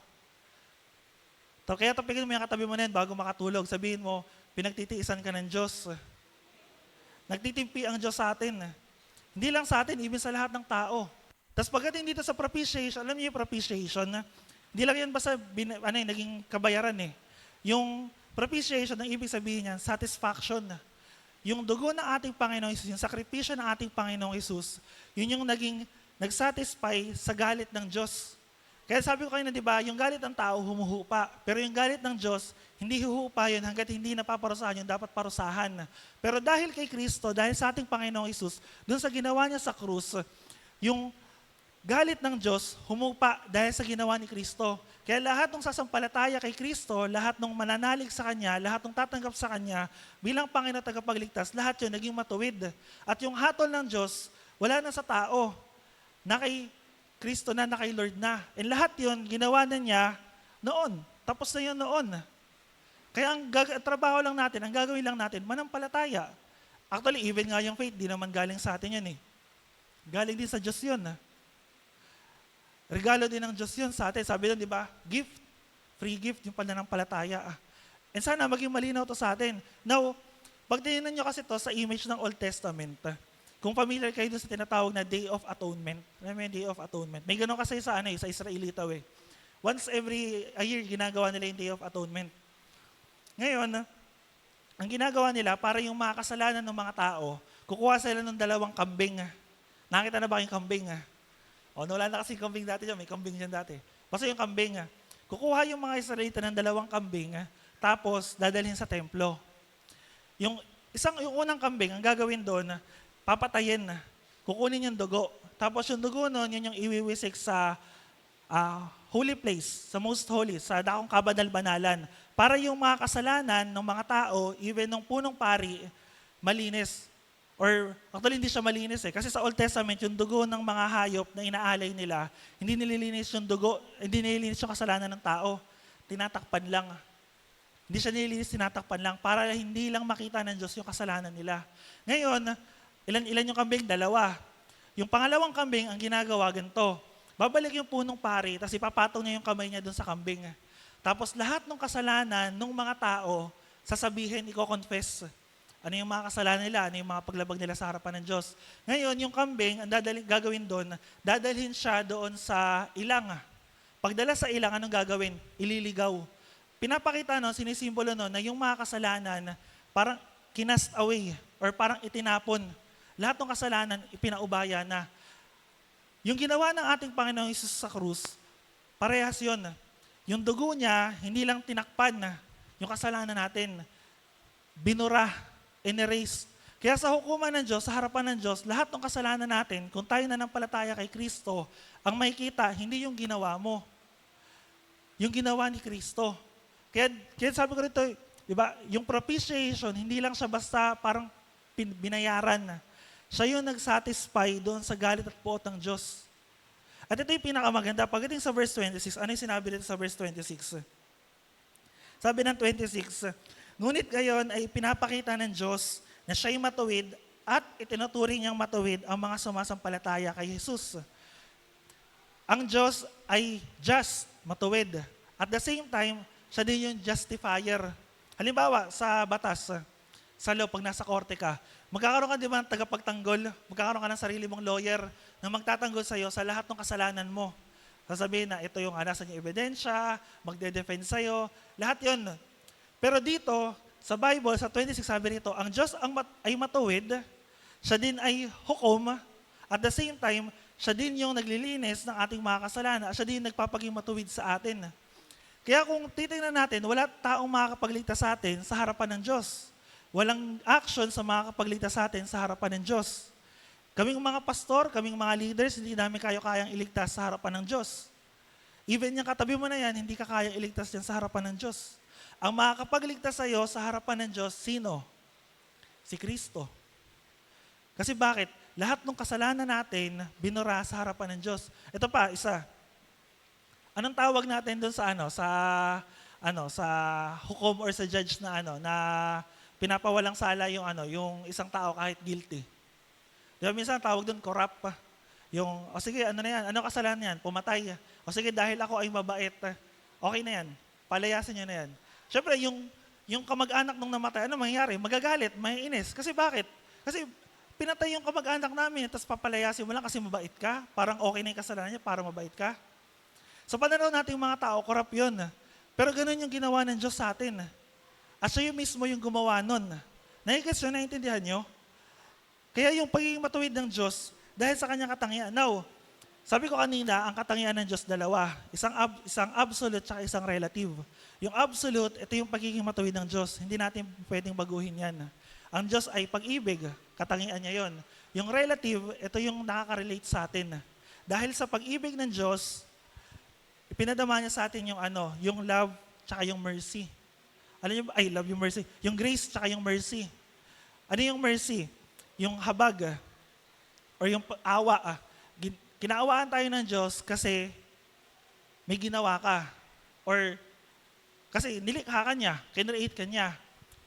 Kaya tapigin mo yung katabi mo na yan bago makatulog. Sabihin mo, pinagtitiisan ka ng Diyos. Nagtitimpi ang Diyos sa atin. Hindi lang sa atin, even sa lahat ng tao. Tapos pagdating dito sa propitiation, alam niyo yung propitiation, hindi lang yan basta naging kabayaran Yung propitiation, ang ibig sabihin niyan, satisfaction. Yung dugo ng ating Panginoong Hesus, yung sakripisyo ng ating Panginoong Hesus, yun yung nag-satisfy sa galit ng Diyos. Kaya sabi ko kayo di ba, yung galit ng tao humuhupa. Pero yung galit ng Diyos, hindi huhupa yun hanggat hindi napaparusahan yung dapat parusahan. Pero dahil kay Kristo, dahil sa ating Panginoong Hesus, dun sa ginawa niya sa krus, yung galit ng Diyos humupa dahil sa ginawa ni Kristo. Kaya lahat ng sasampalataya kay Kristo, lahat ng mananalig sa Kanya, lahat ng tatanggap sa Kanya, bilang Panginoon tagapagligtas, lahat yun naging matuwid. At yung hatol ng Diyos, wala na sa tao, na kay Kristo na kay Lord na. And lahat yun, ginawa na niya noon. Tapos na yun noon. Kaya ang trabaho lang natin, ang gagawin lang natin, manampalataya. Actually, even nga yung faith, di naman galing sa atin yun Galing din sa Diyos yun. Regalo din ng Diyos yun sa atin. Sabi doon, di ba? Gift. Free gift, yung pananampalataya. And sana maging malinaw to sa atin. Now, pag tinignan nyo kasi to sa image ng Old Testament, kung familiar kayo dun sa tinatawag na Day of Atonement, may Day of Atonement. May ganun kasi sa Israelita Once every a year, ginagawa nila yung Day of Atonement. Ngayon, ang ginagawa nila, para yung mga kasalanan ng mga tao, kukuha sila ng 2 kambing. Nakita na ba yung kambing? Wala na kasi kambing dati dyan, may kambing dyan dati. Basta yung kambing, kukuha yung mga Israelita ng 2 kambing, tapos dadalhin sa templo. Yung unang kambing, ang gagawin doon, papatayin na. Kukunin yung dugo. Tapos yung dugo nun, yun yung iwiwisik sa holy place, sa most holy, sa dakong kabanal-banalan. Para yung mga kasalanan ng mga tao, even ng punong pari, malinis. Or actually hindi siya malinis Kasi sa Old Testament, yung dugo ng mga hayop na inaalay nila, hindi nililinis yung dugo, hindi nililinis yung kasalanan ng tao. Tinatakpan lang. Hindi siya nililinis, tinatakpan lang para hindi lang makita ng Diyos yung kasalanan nila. Ngayon, ilan yung kambing? 2. Yung pangalawang kambing, ang ginagawa ganito. Babalik yung punong pari, tapos ipapatong niya yung kamay niya dun sa kambing. Tapos lahat ng kasalanan ng mga tao, sasabihin, i-confess. Ano yung mga kasalanan nila, ano yung mga paglabag nila sa harapan ng Diyos. Ngayon, yung kambing, ang gagawin doon, dadalhin siya doon sa ilang. Pagdala sa ilang, anong gagawin? Ililigaw. Pinapakita, sinisimbolo na yung mga kasalanan, parang kinast away, or parang itinapon. Lahat ng kasalanan, ipinaubaya na. Yung ginawa ng ating Panginoong Hesus sa krus, parehas yun. Yung dugo niya, hindi lang tinakpan yung kasalanan natin. Binura, in-erase. Kaya sa hukuman ng Diyos, sa harapan ng Diyos, lahat ng kasalanan natin, kung tayo nanampalataya kay Kristo, ang makikita, hindi yung ginawa mo. Yung ginawa ni Kristo. Kaya sabi ko rito, diba, yung propitiation, hindi lang siya basta parang binayaran. Siya yung nag-satisfy doon sa galit at puot ng Diyos. At ito yung pinakamaganda. Pagdating sa verse 26, ano yung sinabi dito sa verse 26? Sabi ng 26, ngunit gayon ay pinapakita ng Diyos na siya'y matuwid at itinuturing niyang matuwid ang mga sumasampalataya kay Jesus. Ang Diyos ay just, matuwid. At the same time, siya din yung justifier. Halimbawa, sa batas, sa law, pag nasa korte ka, magkakaroon ka di ba ng tagapagtanggol? Magkakaroon ka ng sarili mong lawyer na magtatanggol sa'yo sa lahat ng kasalanan mo. Sasabihin na ito yung nasa yung ebidensya, magde-defend sa'yo, lahat yon. Pero dito, sa Bible, sa 26 sabi nito, ang Diyos ay matuwid, siya din ay hukom, at the same time, siya din yung naglilinis ng ating mga kasalanan, at siya din nagpapaging matuwid sa atin. Kaya kung titingnan natin, wala taong makakapagligtas sa atin sa harapan ng Diyos. Walang action sa makakapagligtas sa atin sa harapan ng Diyos. Kaming mga pastor, kaming mga leaders, hindi namin kayang iligtas sa harapan ng Diyos. Even yung katabi mo na yan, hindi ka kayang iligtas yan sa harapan ng Diyos. Ang makakapagligtas sa iyo sa harapan ng Diyos, sino? Si Kristo. Kasi bakit? Lahat ng kasalanan natin, binura sa harapan ng Diyos. Ito pa, isa. Anong tawag natin doon sa hukom or sa judge na pinapawalang sala yung isang tao kahit guilty? Di ba minsan tawag doon corrupt pa. Sige, ano na yan? Ano kasalanan yan? Pumatay. Sige, dahil ako ay mabait, okay na yan. Palayasin nyo na yan. Siyempre, yung kamag-anak nung namatay, ano mangyayari? Magagalit, maiinis. Kasi bakit? Kasi pinatay yung kamag-anak namin, tapos papalayasin mo lang kasi mabait ka. Parang okay na yung kasalanan niya, para mabait ka. Sa pananaw nating mga tao, corrupt yun. Pero ganun yung ginawa ng Diyos sa atin. At siya yung mismo yung gumawa nun. Naiintindihan nyo? Kaya yung pagiging matuwid ng Diyos, dahil sa kanyang katangian. Now, sabi ko kanina, ang katangian ng Diyos dalawa. Isang absolute at isang relative. Yung absolute, ito yung pagiging matuwid ng Diyos. Hindi natin pwedeng baguhin yan. Ang Diyos ay pag-ibig, katangian niya yon. Yung relative, ito yung nakaka-relate sa atin. Dahil sa pag-ibig ng Diyos, ipinadama niya sa atin yung love tsaka yung mercy. Love yung mercy. Yung grace tsaka yung mercy. Ano yung mercy? Yung habag or yung awa. Kinaawaan tayo ng Diyos kasi may ginawa ka. Or kasi nilikha ka niya, kinreate ka niya.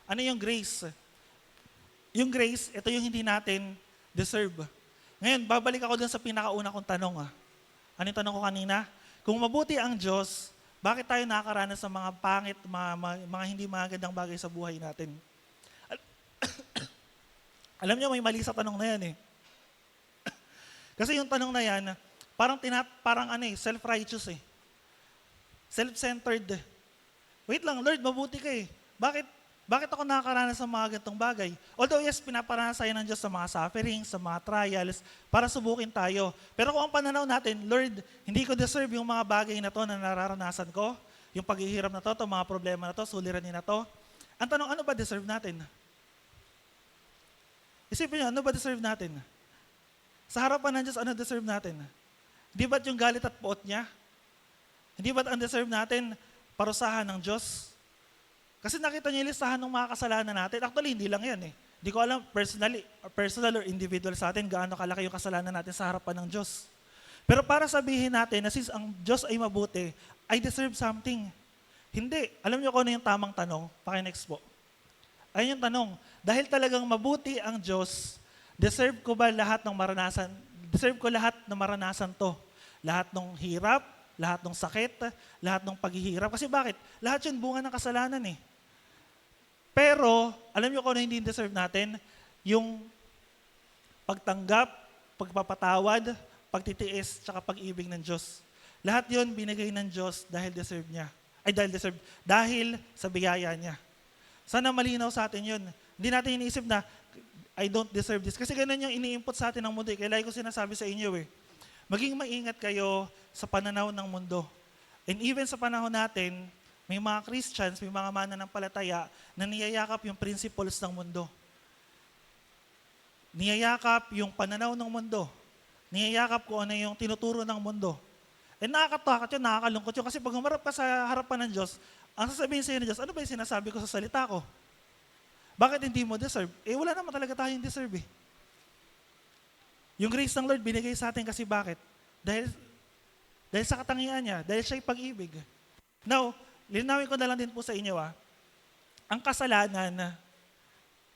Ano yung grace? Yung grace, ito yung hindi natin deserve. Ngayon, babalik ako dun sa pinakauna kong tanong. Ano yung tanong ko kanina? Kung mabuti ang Diyos, bakit tayo nakakaranas sa mga pangit, mga hindi magandang bagay sa buhay natin? Alam niyo, may mali sa tanong na yan eh. Kasi yung tanong na yan, parang self-righteous eh. Self-centered. Wait lang, Lord, mabuti ka eh. Bakit ako nakakaranas sa mga ganitong bagay? Although yes, pinaparanas tayo ng Diyos sa mga sufferings, sa mga trials, para subukin tayo. Pero kung ang pananaw natin, Lord, hindi ko deserve yung mga bagay na to na nararanasan ko, yung paghihirap na to, mga problema na to, suliranin na to. Ang tanong, ano ba deserve natin? Isipin nyo, ano ba deserve natin? Sa harapan ng Diyos, ano deserve natin? Hindi ba't yung galit at poot niya? Hindi ba't ang deserve natin parusahan ng Diyos? Kasi nakita niyo yung listahan ng mga kasalanan natin. Actually, hindi lang yan eh. Hindi ko alam personal or individual sa atin gaano kalaki yung kasalanan natin sa harapan ng Diyos. Pero para sabihin natin na since ang Diyos ay mabuti, I deserve something. Hindi. Alam niyo kung ano yung tamang tanong? Paki-next po. Ayun yung tanong. Dahil talagang mabuti ang Diyos, deserve ko ba lahat ng maranasan? Deserve ko lahat ng maranasan to. Lahat ng hirap, lahat ng sakit, lahat ng paghihirap. Kasi bakit? Lahat yun bunga ng kasalanan eh. Pero, alam niyo kung ano hindi deserve natin? Yung pagtanggap, pagpapatawad, pagtitiis, tsaka pag-ibig ng Diyos. Lahat yun binigay ng Diyos dahil deserve niya. Dahil sa biyaya niya. Sana malinaw sa atin yun. Hindi natin iniisip na, I don't deserve this. Kasi ganun yung ini-input sa atin ng mundo. Kaya lagi ko sinasabi sa inyo eh. Maging maingat kayo sa pananaw ng mundo. And even sa panahon natin, may mga Christians, may mga mananampalataya na niyayakap yung principles ng mundo. Niyayakap yung pananaw ng mundo. Niyayakap kung ano yung tinuturo ng mundo. And nakakatakot yun, nakakalungkot yun. Kasi pag humarap ka sa harapan ng Diyos, ang sasabihin sa'yo ng Diyos, ano ba yung sinasabi ko sa salita ko? Bakit hindi mo deserve? Wala naman talaga tayong deserve eh. Yung grace ng Lord binigay sa atin kasi bakit? Dahil sa katangian niya, dahil siya'y pag-ibig. Now, linawin ko na lang din po sa inyo ang kasalanan,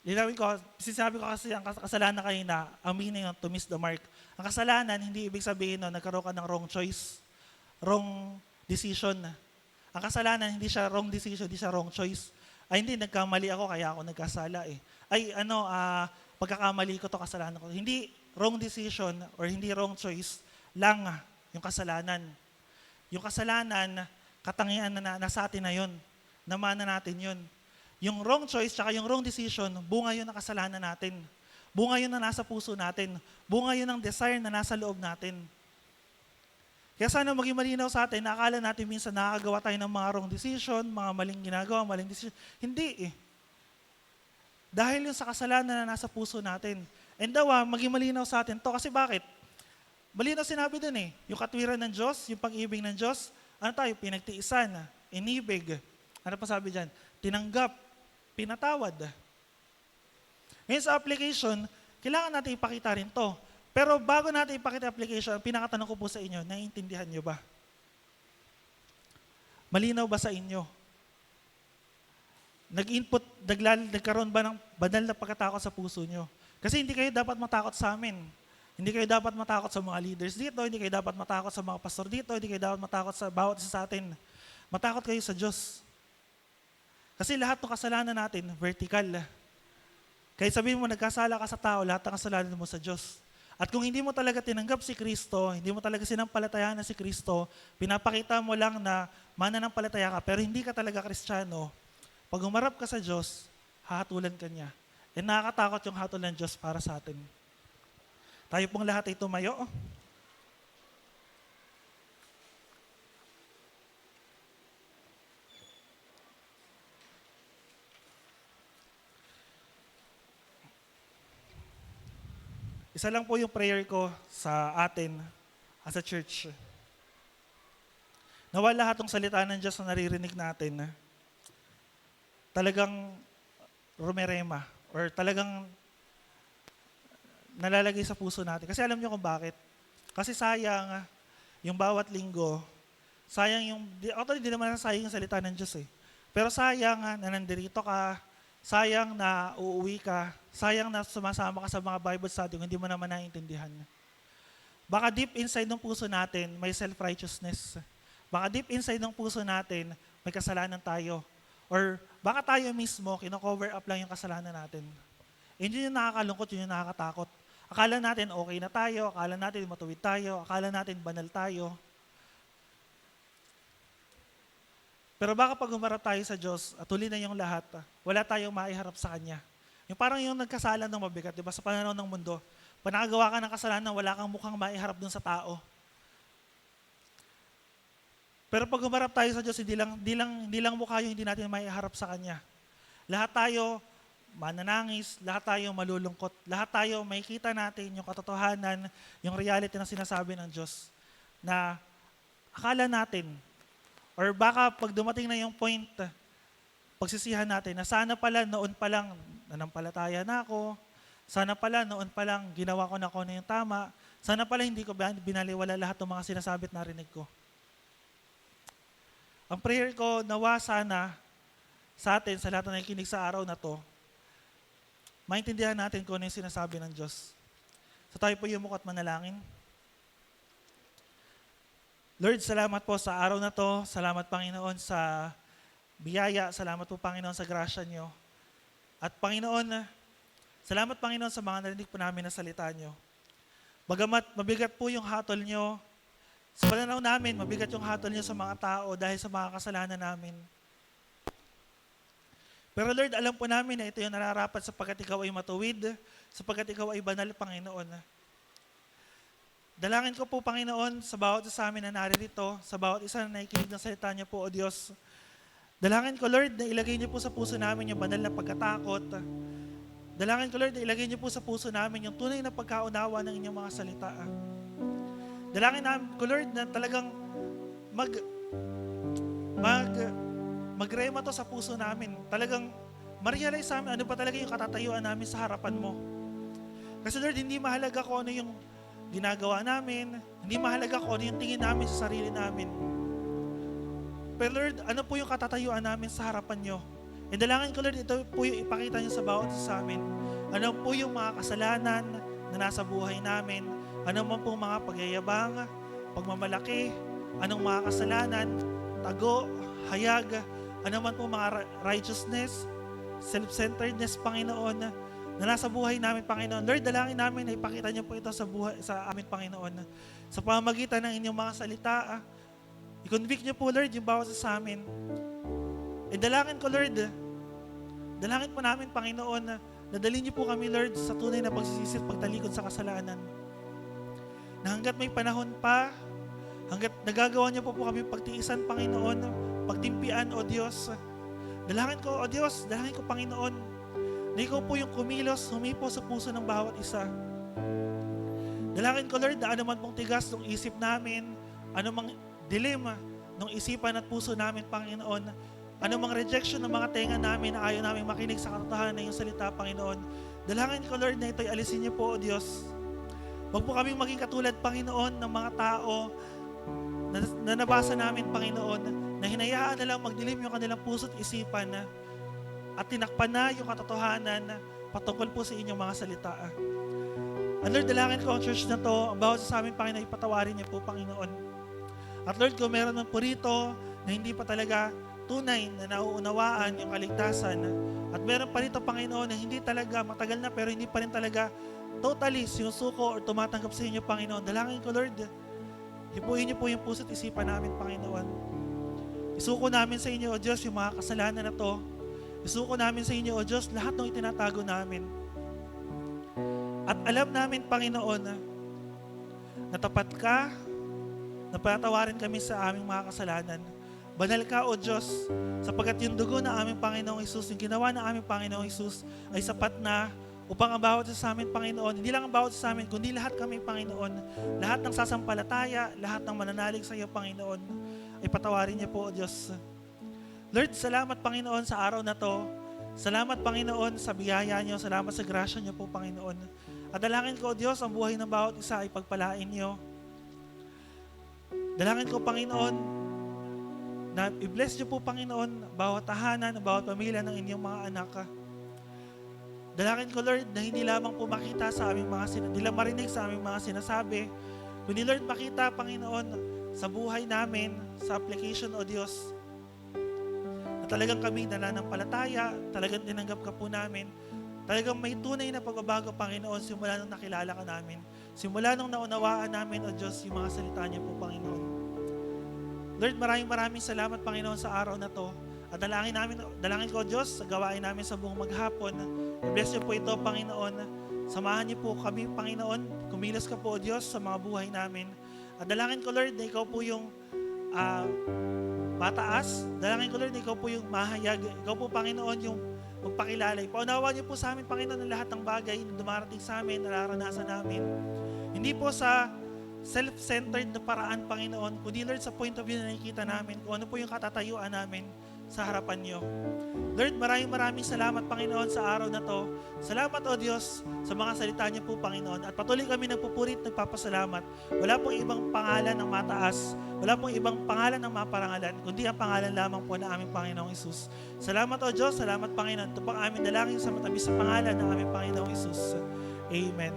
sinabi ko kasi ang kasalanan kanina, ang meaning ng to miss the mark. Ang kasalanan, hindi ibig sabihin nagkaroon ka ng wrong choice, wrong decision. Ang kasalanan, hindi siya wrong decision, hindi siya wrong choice. Ay, hindi, nagkamali ako, kaya ako nagkasala eh. Ay, pagkakamali ko to, kasalanan ko. Hindi wrong decision or hindi wrong choice lang yung kasalanan. Yung kasalanan, katangian na nasa atin na yun. Namana natin yun. Yung wrong choice tsaka yung wrong decision, bunga yun ng kasalanan natin. Bunga yun na nasa puso natin. Bunga yun ng desire na nasa loob natin. Kaya sana maging malinaw sa atin, nakakala natin minsan nakakagawa tayo ng mga wrong decision, mga maling ginagawa, maling decision. Hindi eh. Dahil yun sa kasalanan na nasa puso natin. And maging malinaw sa atin to. Kasi bakit? Malinaw sinabi dun eh. Yung katwiran ng Diyos, yung pag-ibig ng Diyos, ano tayo? Pinagtiisan, inibig. Ano pa sabi dyan? Tinanggap, pinatawad. Ngayon sa application, kailangan natin ipakita rin to. Pero bago natin ipakita application, pinakatanong ko po sa inyo, naiintindihan nyo ba? Malinaw ba sa inyo? Nagkaroon ba ng banal na pagkatakot sa puso nyo? Kasi hindi kayo dapat matakot sa amin. Hindi kayo dapat matakot sa mga leaders dito, hindi kayo dapat matakot sa mga pastor dito, hindi kayo dapat matakot sa bawat isa sa atin. Matakot kayo sa Diyos. Kasi lahat ng kasalanan natin, vertical. Kahit sabihin mo, nagkasala ka sa tao, lahat ng kasalanan mo sa Diyos. At kung hindi mo talaga tinanggap si Kristo, hindi mo talaga sinampalatayaan na si Kristo, pinapakita mo lang na mananampalataya ka, pero hindi ka talaga Kristiyano, pag umarap ka sa Diyos, hahatulan ka niya. E nakakatakot yung hatol ng Diyos para sa atin. Tayo pong lahat ay tumayo. Isa lang po yung prayer ko sa atin as a church. Nawa lahat ng salita ng Diyos na naririnig natin, talagang rumerema or talagang nalalagay sa puso natin. Kasi alam niyo kung bakit. Kasi sayang yung bawat linggo, sayang yung, actually di naman sayang yung salita ng Diyos eh. Pero sayang na nandirito ka, sayang na uuwi ka, sayang na sumasama ka sa mga Bible study kung hindi mo naman naiintindihan. Baka deep inside ng puso natin, may self-righteousness. Baka deep inside ng puso natin, may kasalanan tayo. Or baka tayo mismo, kino-cover up lang yung kasalanan natin. Yun yung nakakalungkot, yun yung nakakatakot. Akala natin okay na tayo, akala natin matuwid tayo, akala natin banal tayo. Pero baka pag humarap tayo sa Diyos at huli na yung lahat, wala tayong maiharap sa Kanya. Yung parang yung nagkasala ng mabigat, di ba? Sa pananaw ng mundo, pag nakagawa ka ng kasalanan, wala kang mukhang maiharap dun sa tao. Pero pag humarap tayo sa Diyos, hindi lang mukha yung hindi natin maiharap sa Kanya. Lahat tayo mananangis, lahat tayo malulungkot, lahat tayo makikita natin yung katotohanan, yung reality na sinasabi ng Diyos na akala natin, or baka pag dumating na yung point, pagsisihan natin na sana pala noon pa lang nanampalataya na ako, sana pala noon pa lang ginawa ko na yung tama, sana pala hindi ko binaliwala lahat ng mga sinasabi at narinig ko. Ang prayer ko, nawa sana sa atin, sa lahat na nakikinig sa araw na to, maintindihan natin kung ano yung sinasabi ng Diyos. So tayo po yumuko at manalangin. Lord, salamat po sa araw na to. Salamat, Panginoon, sa biyaya. Salamat po, Panginoon, sa grasya niyo. At Panginoon, salamat, Panginoon, sa mga narinig po namin na salita niyo. Bagamat mabigat po yung hatol niyo, sa pananaw namin, mabigat yung hatol niyo sa mga tao dahil sa mga kasalanan namin. Pero Lord, alam po namin na ito yung nararapat sapagkat ikaw ay matuwid, sapagkat ikaw ay banal, Panginoon. Dalangin ko po, Panginoon, sa bawat isa sa amin na naririto, sa bawat isa na nakikinig ng salita niyo po, O Diyos. Dalangin ko, Lord, na ilagay niyo po sa puso namin yung banal na pagkatakot. Dalangin ko, Lord, na ilagay niyo po sa puso namin yung tunay na pagkaunawa ng inyong mga salita. Dalangin ko, Lord, na talagang magrema to sa puso namin. Talagang ma-realize namin ano pa talaga yung katatayuan namin sa harapan mo. Kasi Lord, hindi mahalaga kung ano yung ginagawa namin, hindi mahalaga kung ano yung tingin namin sa sarili namin. Pero Lord, ano po yung katatayuan namin sa harapan nyo? E dalangin ko, Lord, ito po yung ipakita nyo sa bawat isa sa amin. Ano po yung mga kasalanan na nasa buhay namin? Ano man po mga pagyayabang, pagmamalaki, anong mga kasalanan, tago, hayag, anuman po mga righteousness, self-centeredness, Panginoon, na nasa buhay namin, Panginoon. Lord, dalangin namin na ipakita niyo po ito sa amin, Panginoon. Sa pamamagitan ng inyong mga salita, i-convict niyo po, Lord, yung bawat sa amin. Dalangin ko, Lord, dalangin po namin, Panginoon, na dalhin niyo po kami, Lord, sa tunay na pagsisisi at pagtalikod sa kasalanan. Na hanggat may panahon pa, hanggat nagagawa niyo po kami pagtiisan, Panginoon, pagtimpian, O Diyos. Dalangin ko, O Diyos, dalangin ko, Panginoon, na ikaw po yung kumilos, humipo sa puso ng bawat isa. Dalangin ko, Lord, na anuman pong tigas ng isip namin, anumang dilema ng isipan at puso namin, Panginoon, anumang rejection ng mga tenga namin na ayaw namin makinig sa katotohanan ng iyong salita, Panginoon. Dalangin ko, Lord, na ito'y alisin niyo po, O Diyos. Huwag po kaming maging katulad, Panginoon, ng mga tao na nabasa namin, Panginoon, na hinayaan na lang magdilim yung kanilang puso't isipan at tinakpan na yung katotohanan patungkol po sa inyong mga salita. And Lord, dalangin ko ang church na to, ang bawat sa amin, Panginoon, ipatawarin niyo po, Panginoon. At Lord, kung meron man po rito na hindi pa talaga tunay na nauunawaan yung kaligtasan, at meron pa rito, Panginoon, na hindi talaga matagal na pero hindi pa rin talaga totally sinusuko or tumatanggap sa inyo, Panginoon. Dalangin ko, Lord, hipuin niyo po yung puso't isipan namin, Panginoon. Isuko namin sa inyo, O Diyos, yung mga kasalanan na to. Isuko namin sa inyo, O Diyos, lahat ng itinatago namin. At alam namin, Panginoon, na tapat ka, na patawarin kami sa aming mga kasalanan. Banal ka, O Diyos, sapagkat yung dugo na aming Panginoong Isus, yung ginawa na aming Panginoong Isus, ay sapat na upang ang bawat sa amin, Panginoon, hindi lang ang bawat sa amin, kundi lahat kami, Panginoon, lahat ng sasampalataya, lahat ng mananalig sa iyo, Panginoon, ay patawarin niyo po, O Diyos. Lord, salamat, Panginoon, sa araw na to. Salamat, Panginoon, sa biyaya niyo. Salamat sa grasya niyo po, Panginoon. At dalangin ko, O Diyos, ang buhay ng bawat isa ay pagpalain niyo. Dalangin ko, Panginoon, na i-bless niyo po, Panginoon, bawat tahanan, bawat pamilya ng inyong mga anak. Dalangin ko, Lord, na hindi lamang po makita sa aming hindi lang marinig sa aming mga sinasabi, kundi, Lord, makita, Panginoon, sa buhay namin, sa application, O Diyos, na talagang kami nananampalataya, talagang tinanggap ka po namin, talagang may tunay na pagbabago, Panginoon, simula nung nakilala ka namin, simula nung naunawaan namin, O Diyos, yung mga salita niyo po, Panginoon. Lord, maraming salamat, Panginoon, sa araw na to. At dalangin ko, Diyos, sa gawain namin sa buong maghapon. I-bless niyo po ito, Panginoon. Samahan niyo po kami, Panginoon. Kumilos ka po, Diyos, sa mga buhay namin. At dalangin ko, Lord, na ikaw po yung mataas. Dalangin ko, Lord, na ikaw po yung mahayag. Ikaw po, Panginoon, yung magpakilala. Paunawa niyo po sa amin, Panginoon, ng lahat ng bagay na dumarating sa amin, nararanasan namin. Hindi po sa self-centered na paraan, Panginoon, kundi, Lord, sa point of view na nakikita namin, kung ano po yung katatayuan namin sa harapan niyo. Lord, maraming salamat, Panginoon, sa araw na to. Salamat, O Diyos, sa mga salita niyo po, Panginoon. At patuloy kami nagpupurit, nagpapasalamat. Wala pong ibang pangalan ng mataas. Wala pong ibang pangalan ng maparangalan, kundi ang pangalan lamang po na aming Panginoong Isus. Salamat, O Diyos. Salamat, Panginoon. Ito pang aming dalangin sa matamis sa pangalan ng aming Panginoong Isus. Amen.